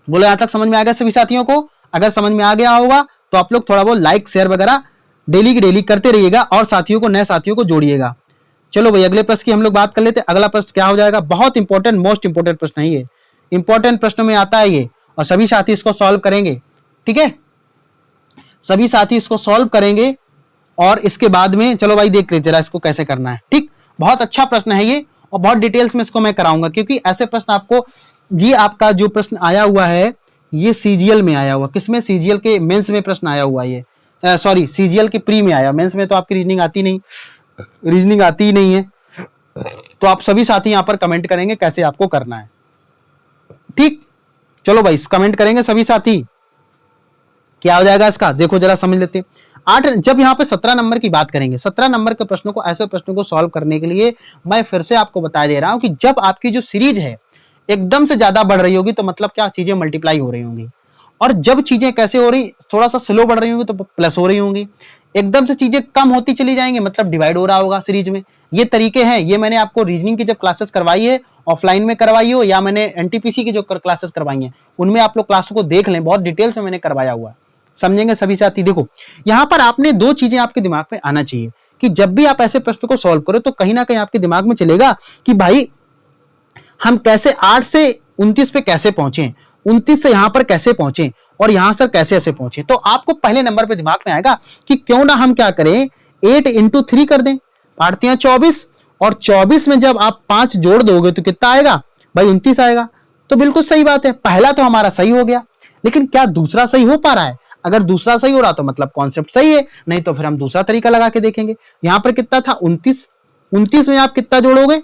बोलो यहां तक समझ में आ गया सभी साथियों को। अगर समझ में आ गया होगा तो आप लोग थोड़ा बहुत लाइक शेयर वगैरह डेली की डेली करते रहिएगा और साथियों को, नए साथियों को जोड़िएगा। चलो भाई अगले प्रश्न की हम लोग बात कर लेते हैं। अगला प्रश्न क्या हो जाएगा, बहुत इंपॉर्टेंट, मोस्ट इंपॉर्टेंट प्रश्न है ये, इंपॉर्टेंट प्रश्न में आता है ये, और सभी साथी इसको सॉल्व करेंगे, ठीक है। सभी साथी इसको सॉल्व करेंगे और इसके बाद में चलो भाई देख लीजिए जरा इसको कैसे करना है, ठीक। बहुत अच्छा प्रश्न है ये और बहुत डिटेल्स में इसको मैं कराऊंगा, क्योंकि ऐसे प्रश्न आपको, ये आपका जो प्रश्न आया हुआ है ये सीजीएल में आया हुआ, किसमें, सीजीएल के मेंस में प्रश्न आया हुआ ये, सॉरी सीजीएल के प्री में आया, मेंस में तो आपकी रीजनिंग आती नहीं, रीजनिंग आती ही नहीं है। तो आप सभी साथी यहां पर कमेंट करेंगे कैसे आपको करना है, ठीक। चलो भाई कमेंट करेंगे सभी साथी, क्या हो जाएगा इसका, देखो जरा समझ लेते हैं। 8 जब यहाँ पे 17 नंबर की बात करेंगे, 17 नंबर के प्रश्नों को, ऐसे प्रश्नों को सॉल्व करने के लिए मैं फिर से आपको बता दे रहा हूं कि जब आपकी जो सीरीज है एकदम से ज्यादा बढ़ रही होगी तो मतलब क्या, चीजें मल्टीप्लाई हो रही होंगी। और जब चीजें कैसे हो रही, थोड़ा सा स्लो बढ़ रही होंगी तो प्लस हो रही होंगी। एकदम से चीजें कम होती चली जाएंगी मतलब डिवाइड हो रहा होगा सीरीज में। ये तरीके हैं, ये मैंने आपको रीजनिंग की जब क्लासेस करवाई है, ऑफलाइन में करवाई हो या मैंने एनटीपीसी की जो क्लासेस करवाई हैं उनमें आप लोग क्लासों को देख लें, बहुत डिटेल से मैंने करवाया हुआ, समझेंगे सभी साथी। देखो यहां पर आपने दो चीजें आपके दिमाग में आना चाहिए कि जब भी आप ऐसे प्रश्न को सॉल्व करो तो कहीं ना कहीं आपके दिमाग में चलेगा कि भाई हम कैसे 8 से 29 पे कैसे पहुंचे, 29 से यहां पर कैसे पहुंचे और यहां से कैसे ऐसे पहुंचे। तो आपको पहले नंबर पे दिमाग में आएगा कि क्यों ना हम क्या करें, 8 इंटू 3 कर दें, 8 × 24, और 24 में जब आप 5 जोड़ दोगे तो कितना आएगा भाई 29 आएगा। तो बिल्कुल सही बात है, पहला तो हमारा सही हो गया, लेकिन क्या दूसरा सही हो पा रहा है? अगर दूसरा सही हो रहा तो मतलब कॉन्सेप्ट सही है, नहीं तो फिर हम दूसरा तरीका लगा के देखेंगे। यहां पर कितना था 29, 29 में आप कितना जोड़ोगे,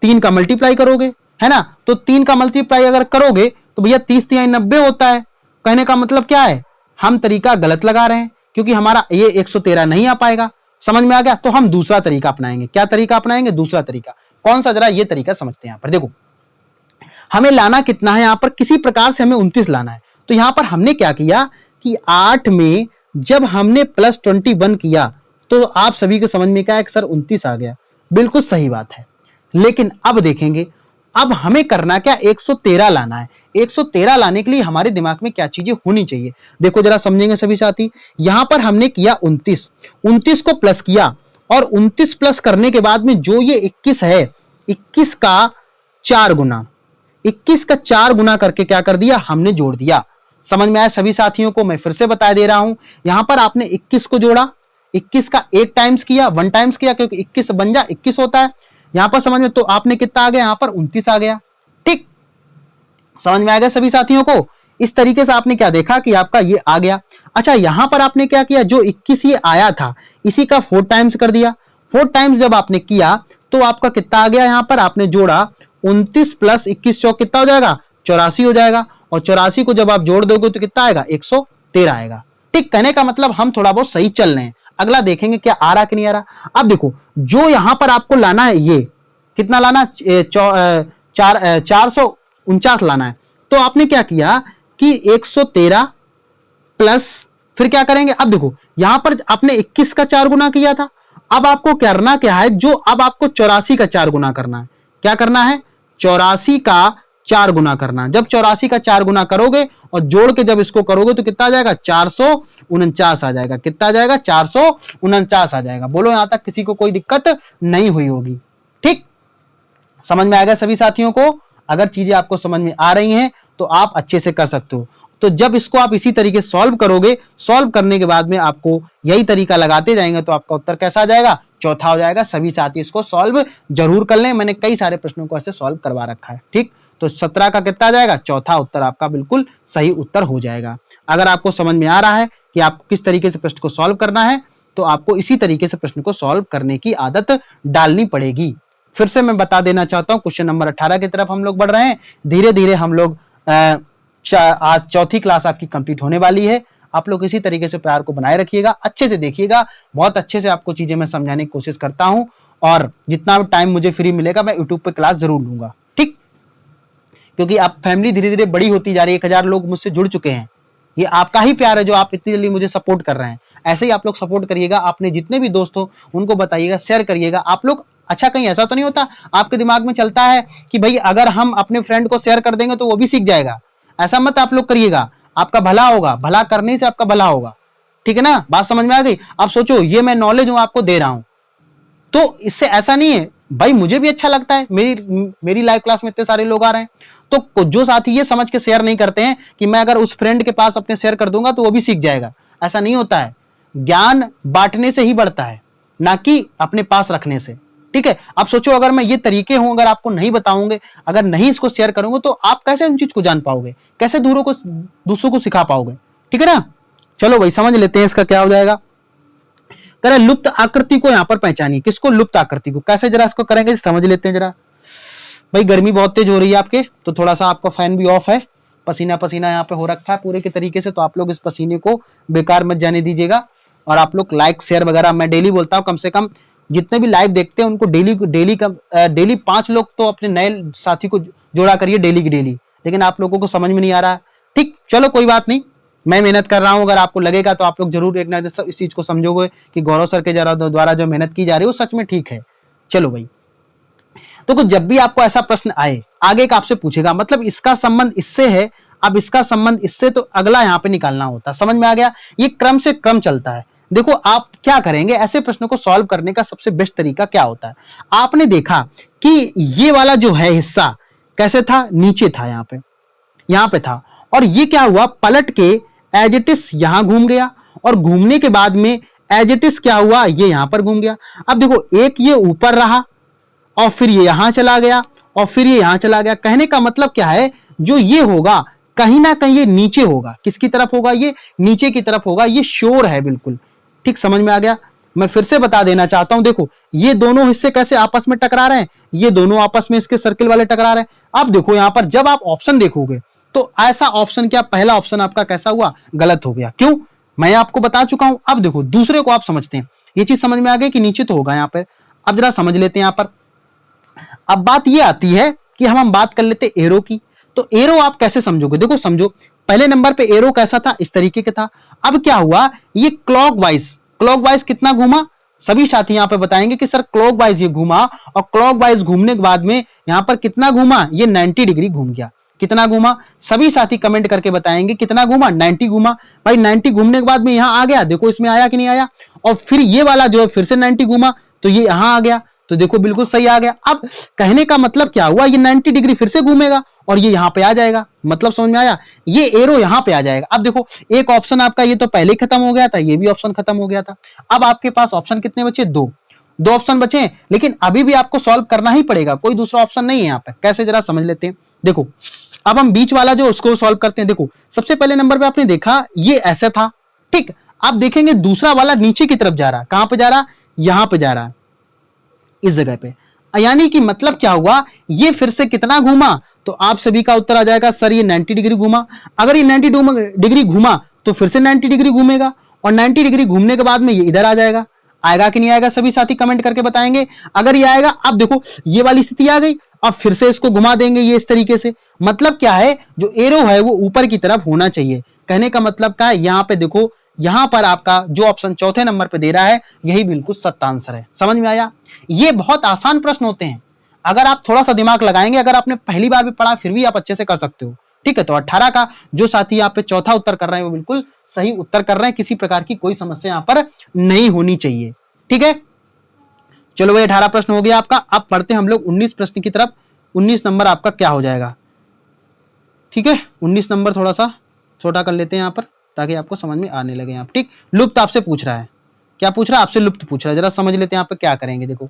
3 का मल्टीप्लाई करोगे, है ना। तो 3 का मल्टीप्लाई अगर करोगे तो भैया 30 × 3 = 90 होता है। कहने का मतलब क्या है, हम तरीका गलत लगा रहे हैं क्योंकि हमारा ये 113 नहीं आ पाएगा। समझ में आ गया? तो हम दूसरा तरीका अपनाएंगे। क्या तरीका अपनाएंगे? दूसरा तरीका। कौन सा, जरा ये तरीका समझते हैं। यहां पर देखो हमें लाना कितना है, यहां पर किसी प्रकार से हमें 29 लाना है। तो यहां पर हमने क्या किया कि 8 में जब हमने +21 किया तो आप सभी को समझ में क्या है, सर 29 आ गया। बिल्कुल सही बात है, लेकिन अब देखेंगे अब हमें करना क्या, 113 लाना है। 113 लाने के लिए हमारे दिमाग में क्या चीजें होनी चाहिए, देखो जरा समझेंगे सभी साथी। यहां पर हमने किया 29 को प्लस किया, और 29 प्लस करने के बाद में जो ये 21 है, 21 का 4 गुना, 21 का 4 गुना करके क्या कर दिया, हमने जोड़ दिया। समझ में आया सभी साथियों को? मैं फिर से बता दे रहा हूं, यहां पर आपने 21 को जोड़ा, 21 का 8 टाइम्स किया, 1 टाइम्स किया, क्योंकि 21 बन जा 21 होता है यहां पर। समझ में, तो आपने कितना आ गया, यहां पर 29 आ गया। ठीक, समझ में आ गया सभी साथियों को? इस तरीके से आपने क्या देखा कि आपका ये आ गया। अच्छा, यहां पर आपने क्या किया, जो 21 ये आया था इसी का 4 टाइम्स कर दिया। 4 टाइम्स जब आपने किया तो आपका कितना आ गया, यहां पर आपने जोड़ा 29 + 21 कितना हो जाएगा, 84 हो जाएगा। और 84 को जब आप जोड़ दोगे तो कितना आएगा, 113 आएगा। ठीक, कहने का मतलब हम थोड़ा बहुत सही चल रहे हैं। अगला देखेंगे क्या आ रहा कि नहीं आ रहा। अब देखो जो यहां पर आपको लाना है, ये कितना लाना, 449 लाना है। तो आपने क्या किया कि 113 प्लस फिर क्या करेंगे, अब देखो यहां पर आपने 21 का 4 गुना किया था, अब आपको करना क्या है, जो अब आपको 84 का 4 गुना करना है। क्या करना है, 84 का 4 गुना करना है। जब 84 का 4 गुना करोगे और जोड़ के जब इसको करोगे तो कितना आ जाएगा, 449 आ जाएगा। कितना आ जाएगा, 449 आ जाएगा। बोलो यहां तक किसी को कोई दिक्कत नहीं हुई होगी। ठीक, समझ में आ गया सभी साथियों को? अगर चीजें आपको समझ में आ रही हैं तो आप अच्छे से कर सकते हो। तो जब इसको आप इसी तरीके से सॉल्व करोगे, सॉल्व करने के बाद में आपको यही तरीका लगाते जाएंगे तो आपका उत्तर कैसा आ जाएगा, चौथा हो जाएगा। सभी साथी इसको सॉल्व जरूर कर लें, मैंने कई सारे प्रश्नों को ऐसे सॉल्व करवा रखा है। ठीक, तो 17 का कितना आ जाएगा, चौथा उत्तर आपका बिल्कुल सही उत्तर हो जाएगा। अगर आपको समझ में आ रहा है कि आपको किस तरीके से प्रश्न को सॉल्व करना है, तो आपको इसी तरीके से प्रश्न को सॉल्व करने की आदत डालनी पड़ेगी। फिर से मैं बता देना चाहता हूं, क्वेश्चन नंबर 18 की तरफ हम लोग बढ़ रहे हैं। धीरे धीरे हम लोग आज चौथी क्लास आपकी कंप्लीट होने वाली है। आप लोग इसी तरीके से प्यार को बनाए रखिएगा, अच्छे से देखिएगा, बहुत अच्छे से आपको चीजें मैं समझाने की कोशिश करता हूं। और जितना भी टाइम मुझे फ्री मिलेगा मैं यूट्यूब पे क्लास जरूर लूंगा। ठीक, क्योंकि आप फैमिली धीरे धीरे बड़ी होती जा रही है, 1000 लोग मुझसे जुड़ चुके हैं। ये आपका ही प्यार है जो आप इतनी जल्दी मुझे सपोर्ट कर रहे हैं। ऐसे ही आप लोग सपोर्ट करिएगा, अपने जितने भी दोस्त हो उनको बताइएगा, शेयर करिएगा। आप लोग अच्छा, कहीं ऐसा तो नहीं होता आपके दिमाग में चलता है कि भाई अगर हम अपने फ्रेंड को शेयर कर देंगे तो वो भी सीख जाएगा? ऐसा मत आप लोग करिएगा, आपका भला होगा, भला करने से आपका भला होगा। ठीक है ना, बात समझ में आ गई? आप सोचो ये मैं नॉलेज हूं आपको दे रहा हूं, तो इससे ऐसा नहीं है भाई, मुझे भी अच्छा लगता है, मेरी लाइव क्लास में इतने सारे लोग आ रहे हैं। तो जो साथी ये समझ के शेयर नहीं करते हैं कि मैं अगर उस फ्रेंड के पास अपने शेयर कर दूंगा तो वो भी सीख जाएगा, ऐसा नहीं होता है। ज्ञान बांटने से ही बढ़ता है, ना कि अपने पास रखने से। ठीक है, आप सोचो अगर मैं ये तरीके हूं, अगर आपको नहीं बताऊंगे, अगर नहीं इसको शेयर करूंगा, तो आप कैसे उन चीज को जान पाओगे, कैसे दूसरों को सिखा पाओगे? ठीक है ना, चलो भाई समझ लेते हैं इसका क्या हो जाएगा। कह रहे लुप्त आकृति को यहां पर पहचानिए। किसको, लुप्त आकृति को। कैसे, जरा इसको करेंगे, समझ लेते हैं जरा। भाई गर्मी बहुत तेज हो रही है आपके, तो थोड़ा सा आपका फैन भी ऑफ है, पसीना पसीना यहाँ पे हो रखा है पूरे के तरीके से, तो आप लोग इस पसीने को बेकार मत जाने दीजिएगा। और आप लोग लाइक शेयर वगैरह, मैं डेली बोलता हूँ, कम से कम जितने भी लाइव देखते हैं उनको डेली 5 लोग तो अपने नए साथी को जोड़ा करिए डेली की डेली। लेकिन आप लोगों को समझ में नहीं आ रहा है। ठीक, चलो कोई बात नहीं, मैं मेहनत कर रहा हूं, अगर आपको लगेगा तो आप लोग जरूर एक ना इस चीज को समझोगे कि गौरव सर के द्वारा जो मेहनत की जा रही है वो सच में ठीक है। चलो भाई, तो जब भी आपको ऐसा प्रश्न आए, आगे का आपसे पूछेगा, मतलब इसका संबंध इससे है, अब इसका संबंध इससे, तो अगला यहाँ पे निकालना होता है। समझ में आ गया? ये क्रम से क्रम चलता है। देखो आप क्या करेंगे, ऐसे प्रश्नों को सॉल्व करने का सबसे बेस्ट तरीका क्या होता है। आपने देखा कि ये वाला जो है हिस्सा कैसे था, नीचे था, यहाँ पे था, और ये क्या हुआ, पलट के एज इट इज यहां घूम गया, और घूमने के बाद में एज इट इज क्या हुआ, ये यहां पर घूम गया। अब देखो एक ये ऊपर रहा और फिर ये यहां चला गया और फिर ये यहां चला गया। कहने का मतलब क्या है, जो ये होगा कहीं ना कहीं ये नीचे होगा। किसकी तरफ होगा, ये नीचे की तरफ होगा। ये श्योर है बिल्कुल। ठीक, समझ में आ गया? मैं फिर से बता देना चाहता हूं, देखो ये दोनों हिस्से कैसे आपस में टकरा रहे हैं, ये दोनों आपस में इसके सर्किल वाले टकरा रहे हैं। अब देखो यहां पर जब आप ऑप्शन देखोगे तो ऐसा ऑप्शन, क्या पहला ऑप्शन आपका कैसा हुआ, गलत हो गया। क्यों, मैं आपको बता चुका हूं। अब देखो दूसरे को आप समझते हैं, ये चीज समझ में आ गई कि नीचे तो होगा यहां पर। अब जरा समझ लेते हैं यहां पर। अब बात ये आती है कि हम बात कर लेते एरो की। तो एरो आप कैसे समझोगे, देखो समझो, पहले नंबर पे एरो कैसा था, इस तरीके का था। अब क्या हुआ, ये क्लॉकवाइज कितना घूमा, सभी साथी यहां पे बताएंगे कि सर क्लॉकवाइज ये घूमा, और क्लॉकवाइज घूमने के बाद में यहां पर कितना घूमा, ये 90 डिग्री घूम गया। कितना घूमा, सभी साथी कमेंट करके बताएंगे कितना घूमा, 90 घूमा। भाई 90 घूमने के बाद में यहां आ गया, देखो इसमें आया कि नहीं आया, और फिर ये वाला जो है फिर से 90 घूमा, तो ये यहां आ गया, तो देखो बिल्कुल सही आ गया। अब कहने का मतलब क्या हुआ, ये 90 डिग्री फिर से घूमेगा और ये यहां पे आ जाएगा। मतलब समझ में आया, ये एरो यहां पे आ जाएगा। अब देखो एक ऑप्शन आपका ये तो पहले ही खत्म हो गया था, ये भी ऑप्शन खत्म हो गया था। अब आपके पास ऑप्शन कितने बचे, दो ऑप्शन बचे, लेकिन अभी भी आपको सॉल्व करना ही पड़ेगा, कोई दूसरा ऑप्शन नहीं है यहाँ पे। कैसे, जरा समझ लेते हैं। देखो अब हम बीच वाला जो उसको सॉल्व करते हैं। देखो सबसे पहले नंबर पे आपने देखा ये ऐसा था, ठीक। आप देखेंगे दूसरा वाला नीचे की तरफ जा रहा, कहां पे जा रहा, यहां पे जा रहा, इस जगह पे। यानी कि मतलब क्या हुआ, ये फिर से कितना घूमा, तो आप सभी का उत्तर आ जाएगा सर ये 90 डिग्री घूमा। अगर ये 90 डिग्री घूमा तो फिर से 90 डिग्री घूमेगा, और 90 डिग्री घूमने के बाद में ये इधर आ जाएगा। आएगा कि नहीं आएगा? सभी साथी कमेंट करके बताएंगे। अगर ये आएगा, अब देखो ये वाली स्थिति आ गई, अब फिर से इसको घुमा देंगे ये इस तरीके से। मतलब क्या है, जो एरो है वो ऊपर की तरफ होना चाहिए। कहने का मतलब क्या है, यहाँ पे देखो, यहां पर आपका जो ऑप्शन चौथे नंबर पे दे रहा है यही बिल्कुल सत्य आंसर है। समझ में आया? ये बहुत आसान प्रश्न होते हैं, अगर आप थोड़ा सा दिमाग लगाएंगे, अगर आपने पहली बार भी पढ़ा फिर भी आप अच्छे से कर सकते हो। ठीक है, तो 18 का जो साथी यहाँ पे चौथा उत्तर कर रहे हैं वो बिल्कुल सही उत्तर कर रहे हैं, किसी प्रकार की कोई समस्या यहाँ पर नहीं होनी चाहिए। ठीक है, चलो भाई 18 प्रश्न हो गया आपका। अब पढ़ते हैं हम लोग 19 प्रश्न की तरफ। 19 नंबर आपका क्या हो जाएगा? ठीक है, 19 नंबर थोड़ा सा छोटा कर लेते हैं यहाँ पर ताकि आपको समझ में आने लगे। यहाँ पर ठीक, लुप्त आपसे पूछ रहा है। क्या पूछ रहा है? आपसे लुप्त पूछ रहा है। जरा समझ लेते हैं यहाँ पे क्या करेंगे। देखो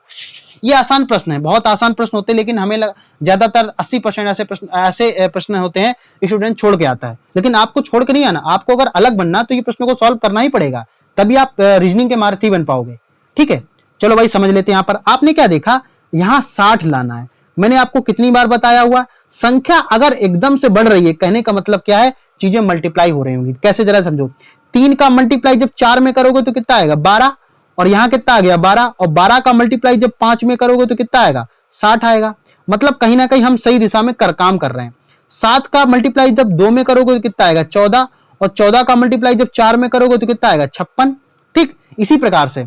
ये आसान प्रश्न है, बहुत आसान प्रश्न होते हैं, लेकिन हमें ज्यादातर 80% ऐसे प्रश्न होते हैं स्टूडेंट छोड़ के आता है। लेकिन आपको छोड़ के नहीं आना, आपको अगर अलग बनना तो ये प्रश्नों को सॉल्व करना ही पड़ेगा, तभी आप रीजनिंग के मारथी बन पाओगे। ठीक है, चलो भाई समझ लेते हैं। यहाँ पर आपने क्या देखा, यहाँ 60 लाना है। मैंने आपको कितनी बार बताया हुआ, संख्या अगर एकदम से बढ़ रही है, कहने का मतलब क्या है, चीजें मल्टीप्लाई हो रही होंगी। कैसे, जरा समझो। 3 का मल्टीप्लाई जब 4 में करोगे तो कितना आएगा? 12। और यहां कितना आ गया? 12। और 12 का मल्टीप्लाई जब 5 में करोगे तो कितना आएगा? 60 आएगा। मतलब कहीं ना कहीं हम सही दिशा में काम कर रहे हैं। 7 का मल्टीप्लाई जब 2 में करोगे तो कितना आएगा? 14। और 14 का मल्टीप्लाई जब 4 में करोगे तो कितना आएगा? 56। ठीक, इसी प्रकार से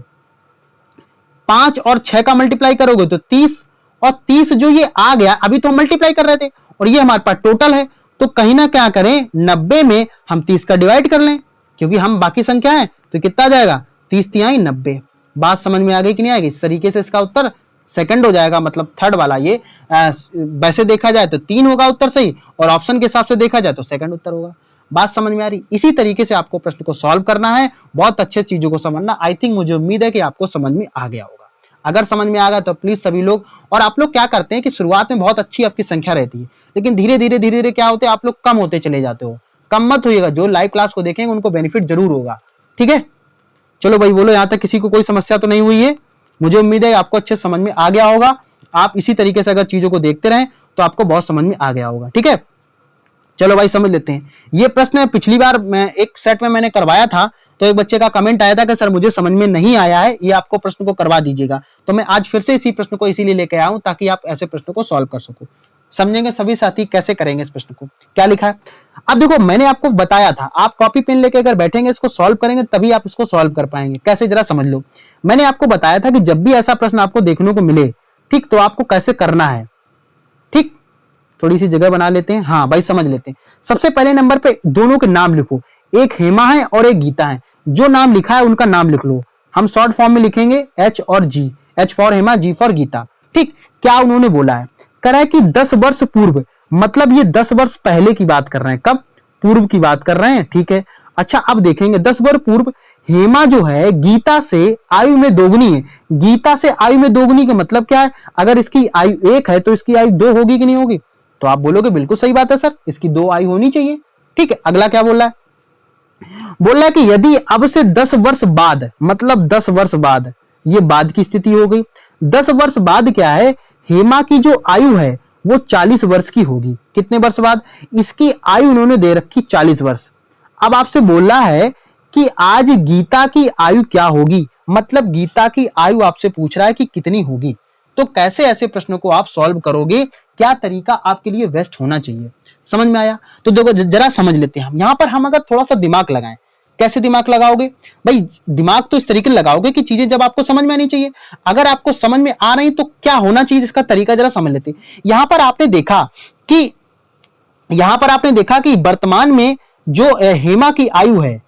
5 और 6 का मल्टीप्लाई करोगे तो 30। और 30 जो ये आ गया, अभी तो हम मल्टीप्लाई कर रहे थे और ये हमारे पास टोटल है, तो कहीं ना क्या करें, 90 में हम 30 का डिवाइड कर लें, क्योंकि हम बाकी संख्या है। तो कितना आ जाएगा? 30 तिहाई 90। बात समझ में आ गई कि नहीं आ गई? इस तरीके से इसका उत्तर सेकंड हो जाएगा, मतलब थर्ड वाला। ये वैसे देखा जाए तो 3 होगा उत्तर सही, और ऑप्शन के हिसाब से देखा जाए तो सेकंड उत्तर होगा। बात समझ में आ रही? इसी तरीके से आपको प्रश्न को सॉल्व करना है, बहुत अच्छे चीजों को समझना। आई थिंक, मुझे उम्मीद है कि आपको समझ में आ गया होगा। अगर समझ में आ गया तो प्लीज सभी लोग, और आप लोग क्या करते हैं कि शुरुआत में बहुत अच्छी आपकी संख्या रहती है, लेकिन धीरे धीरे क्या होते हैं, आप लोग कम होते चले जाते हो। कम मत होइएगा, जो लाइव क्लास को देखेंगे उनको बेनिफिट जरूर होगा। ठीक है, चलो भाई बोलो, यहां तक किसी को कोई समस्या तो नहीं हुई है? मुझे उम्मीद है आपको अच्छे समझ में आ गया होगा। आप इसी तरीके से अगर चीजों को देखते रहें तो आपको बहुत समझ में आ गया होगा। ठीक है, चलो भाई समझ लेते हैं। ये प्रश्न पिछली बार मैं एक सेट में मैंने करवाया था, तो एक बच्चे का कमेंट आया था कि सर मुझे समझ में नहीं आया है, ये आपको प्रश्न को करवा दीजिएगा। तो मैं आज फिर से इसी प्रश्न को इसीलिए लेके आया हूं ताकि आप ऐसे प्रश्नों को सॉल्व कर सको। समझेंगे सभी साथी कैसे करेंगे इस प्रश्न को? क्या लिखा है? अब देखो, मैंने आपको बताया था, आप कॉपी पेन लेके अगर बैठेंगे, इसको सॉल्व करेंगे, तभी आप इसको सॉल्व कर पाएंगे। कैसे, जरा समझ लो। मैंने आपको बताया था कि जब भी ऐसा प्रश्न आपको देखने को मिले, ठीक, तो आपको कैसे करना है। ठीक, थोड़ी सी जगह बना लेते हैं। हाँ भाई समझ लेते हैं। सबसे पहले नंबर पे दोनों के नाम लिखो, एक हेमा है और एक गीता है। जो नाम लिखा है उनका नाम लिख लो। हम शॉर्ट फॉर्म में लिखेंगे H और G, H for Hema, G for Geeta. ठीक, क्या उन्होंने बोला है? कह रहा है कि 10 वर्ष पूर्व, मतलब ये 10 वर्ष पहले की बात कर रहे हैं। कब? पूर्व की बात कर रहे हैं। ठीक है, अच्छा अब देखेंगे 10 वर्ष पूर्व हेमा जो है गीता से आयु में दोगुनी है। गीता से आयु में दोगुनी का मतलब क्या है? अगर इसकी आयु 1 है तो इसकी आयु 2 होगी कि नहीं होगी? तो आप बोलोगे बिल्कुल सही बात है सर, इसकी 2 आयु होनी चाहिए। ठीक है, अगला क्या बोल रहा है? बोल रहा है कि यदि अब से 10 वर्ष बाद, मतलब 10 वर्ष बाद, ये बाद की स्थिति हो गई। 10 वर्ष बाद क्या है? हेमा की जो आयु है वो 40 वर्ष की होगी। कितने वर्ष बाद? इसकी आयु उन्होंने दे रखी 40 वर्ष। अब आपसे बोला है कि आज गीता की आयु क्या होगी, मतलब गीता की आयु आपसे पूछ रहा है कि कितनी होगी। तो कैसे ऐसे प्रश्नों को आप सॉल्व करोगे, क्या तरीका आपके लिए बेस्ट होना चाहिए? समझ में आया? तो देखो जरा समझ लेते हैं। हम यहां पर हम अगर थोड़ा सा दिमाग लगाएं, कैसे दिमाग लगाओगे भाई? दिमाग तो इस तरीके लगाओगे कि चीजें जब आपको समझ में आनी चाहिए। अगर आपको समझ में आ रही तो क्या होना चाहिए, इसका तरीका जरा समझ लेते हैं। यहां पर आपने देखा कि वर्तमान में जो हेमा की आयु है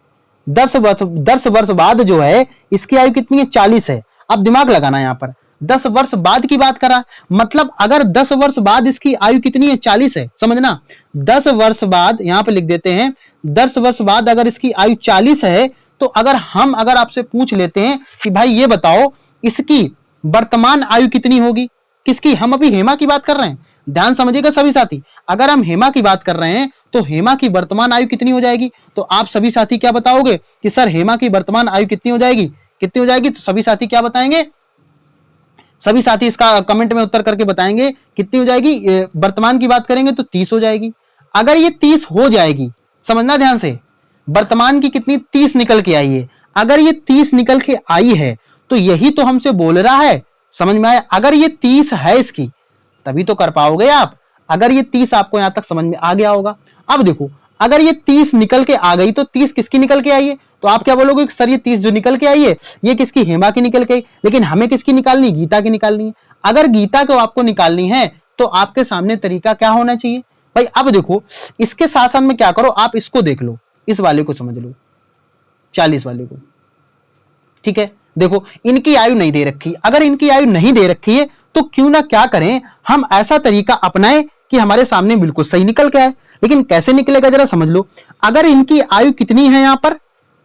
10 वर्ष बाद जो है इसकी आयु कितनी है? 40 है। अब दिमाग लगाना, यहां पर 10 वर्ष बाद की बात करा, मतलब अगर 10 वर्ष बाद इसकी आयु कितनी है? 40 है। समझना, 10 वर्ष बाद, यहां पे लिख देते हैं 10 वर्ष बाद अगर इसकी आयु 40 है, तो अगर आपसे पूछ लेते हैं कि भाई ये बताओ इसकी वर्तमान आयु कितनी होगी? किसकी? हम अभी हेमा की बात कर रहे हैं, ध्यान समझिएगा सभी साथी। अगर हम हेमा की बात कर रहे हैं तो हेमा की वर्तमान आयु कितनी हो जाएगी? तो आप सभी साथी क्या बताओगे कि सर हेमा की वर्तमान आयु कितनी हो जाएगी? कितनी हो जाएगी? तो सभी साथी क्या बताएंगे? सभी साथी इसका कमेंट में उत्तर करके बताएंगे कितनी हो जाएगी। वर्तमान की बात करेंगे तो 30 हो जाएगी। अगर ये 30 हो जाएगी, समझना ध्यान से, वर्तमान की कितनी? 30 निकल के आई है। अगर ये 30 निकल के आई है तो यही तो हमसे बोल रहा है, समझ में आया? अगर ये 30 है इसकी, तभी तो कर पाओगे आप। अगर ये 30 आपको यहां तक समझ में आ गया होगा। अब देखो, अगर ये 30 निकल के आ गई तो 30 किसकी निकल के आई है? तो आप क्या बोलोगे सर ये 30 जो निकल के आई है ये किसकी? हेमा की निकल के आई। लेकिन हमें किसकी निकालनी? गीता की निकालनी है। अगर गीता को आपको निकालनी है तो आपके सामने तरीका क्या होना चाहिए भाई? अब देखो, इसके साथ साथ में क्या करो, आप इसको देख लो, इस वाले को समझ लो, 40 वाले को। ठीक है, देखो इनकी आयु नहीं दे रखी। अगर इनकी आयु नहीं दे रखी है तो क्यों ना क्या करें, हम ऐसा तरीका अपनाएं कि हमारे सामने बिल्कुल सही निकल के आए। लेकिन कैसे निकलेगा जरा समझ लो। अगर इनकी आयु कितनी है यहां पर,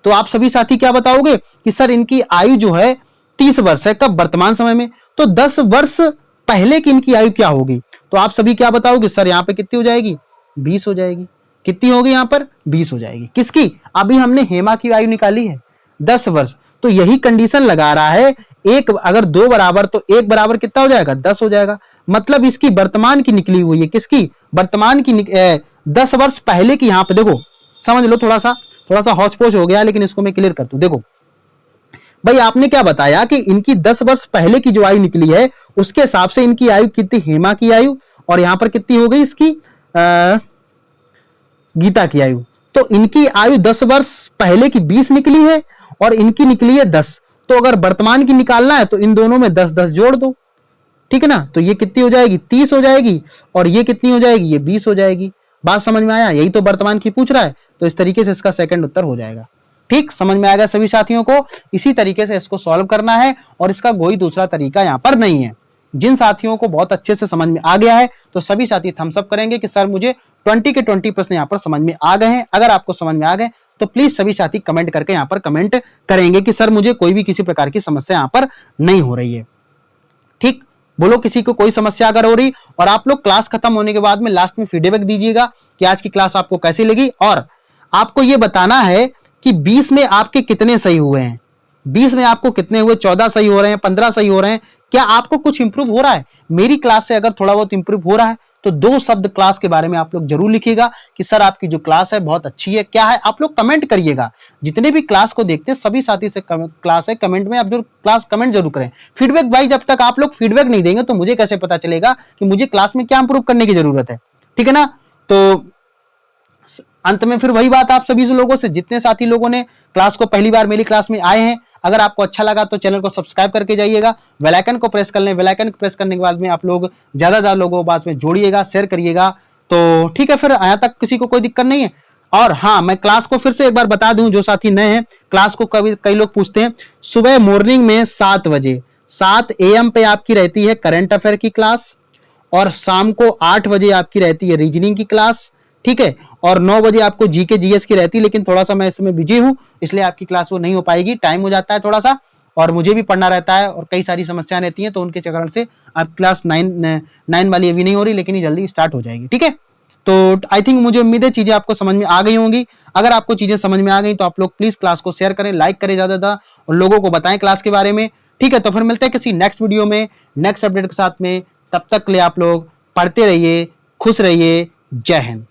तो आप सभी साथी क्या बताओगे कि सर इनकी आयु जो है 30 वर्ष है। कब? वर्तमान समय में। तो 10 वर्ष पहले की इनकी आयु क्या होगी? तो आप सभी क्या बताओगे? सर यहां पे कितनी हो जाएगी? 20 हो जाएगी। कितनी होगी यहां पर? 20 हो जाएगी। किसकी? अभी हमने हेमा की आयु निकाली है 10 वर्ष। तो यही कंडीशन लगा रहा है, एक अगर 2 बराबर तो 1 बराबर कितना हो जाएगा? 10 हो जाएगा। मतलब इसकी वर्तमान की निकली हुई है। किसकी? वर्तमान की 10 वर्ष पहले की। यहां पे देखो, समझ लो, थोड़ा सा हौच पौच हो गया, लेकिन इसको मैं क्लियर कर दूं। देखो भाई, आपने क्या बताया कि इनकी 10 वर्ष पहले की जो आयु निकली है उसके हिसाब से इनकी आयु कितनी? हेमा की आयु, और यहां पर कितनी हो गई इसकी? गीता की आयु। तो इनकी आयु 10 वर्ष पहले की 20 निकली है और इनकी निकली है 10। तो अगर वर्तमान की निकालना है तो इन दोनों में 10-10 जोड़ दो। ठीक है ना? तो ये कितनी हो जाएगी? 30 हो जाएगी। और ये कितनी हो जाएगी? ये 20 हो जाएगी। बात समझ में आया? यही तो वर्तमान की पूछ रहा है। तो इस तरीके से इसका सेकंड उत्तर हो जाएगा। ठीक, समझ में आएगा सभी साथियों को? इसी तरीके से इसको सॉल्व करना है और इसका कोई दूसरा तरीका यहां पर नहीं है। जिन साथियों को बहुत अच्छे से समझ में आ गया है तो सभी साथी थम्स अप करेंगे कि सर मुझे 20 के 20 प्रश्न यहां पर समझ में आ गए हैं। अगर आपको समझ में आ गए तो प्लीज सभी साथी कमेंट करके यहां पर कमेंट करेंगे कि सर मुझे कोई भी किसी प्रकार की समस्या यहां पर नहीं हो रही है। ठीक, बोलो किसी को कोई समस्या अगर हो रही। और आप लोग क्लास खत्म होने के बाद में लास्ट में फीडबैक दीजिएगा कि आज की क्लास आपको कैसी लगी। और आपको यह बताना है कि 20 में आपके कितने सही हुए हैं, 20 में आपको कितने हुए? 14 सही हो रहे हैं, 15 सही हो रहे हैं? क्या आपको कुछ इंप्रूव हो रहा है? मेरी क्लास से अगर थोड़ा बहुत इंप्रूव हो रहा है तो 2 शब्द क्लास के बारे में आप लोग जरूर लिखिएगा कि सर आपकी जो क्लास है बहुत अच्छी है। क्या है? आप लोग कमेंट करिएगा। जितने भी क्लास को देखते हैं सभी साथी से क्लास है, कमेंट में आप जो क्लास कमेंट जरूर करें। फीडबैक भाई, जब तक आप लोग फीडबैक नहीं देंगे तो मुझे कैसे पता चलेगा कि मुझे क्लास में क्या इंप्रूव करने की जरूरत है? ठीक है ना? तो अंत में फिर वही बात, आप सभी लोगों से, जितने साथी लोगों ने क्लास को पहली बार मेरी क्लास में आए हैं, अगर आपको अच्छा लगा तो चैनल को सब्सक्राइब करके जाइएगा, बेल आइकन को प्रेस कर लें। बेल आइकन को प्रेस करने के बाद में आप लोग ज्यादा लोगों को बाद में जोड़िएगा, शेयर करिएगा। तो ठीक है, फिर यहाँ तक किसी को कोई दिक्कत नहीं है। और हाँ, मैं क्लास को फिर से एक बार बता दूं, जो साथी नए हैं, क्लास को कई लोग पूछते हैं, सुबह मॉर्निंग में 7 बजे 7 AM पे आपकी रहती है करंट अफेयर की क्लास, और शाम को 8 बजे आपकी रहती है रीजनिंग की क्लास। ठीक है, और 9 बजे आपको जीके जीएस की रहती है। लेकिन थोड़ा सा मैं इसमें बिजी हूं, इसलिए आपकी क्लास वो नहीं हो पाएगी, टाइम हो जाता है थोड़ा सा, और मुझे भी पढ़ना रहता है और कई सारी समस्याएं रहती हैं, तो उनके कारण से आप क्लास 9 वाली अभी नहीं हो रही, लेकिन ये जल्दी स्टार्ट हो जाएगी। ठीक है, तो आई थिंक, मुझे उम्मीद है चीजें आपको समझ में आ गई होंगी। अगर आपको चीजें समझ में आ गई तो आप लोग प्लीज क्लास को शेयर करें, लाइक करें ज्यादा और लोगों को बताएं क्लास के बारे में। ठीक है, तो फिर मिलते हैं किसी नेक्स्ट वीडियो में नेक्स्ट अपडेट के साथ में। तब तक के लिए आप लोग पढ़ते रहिए, खुश रहिए। जय हिंद।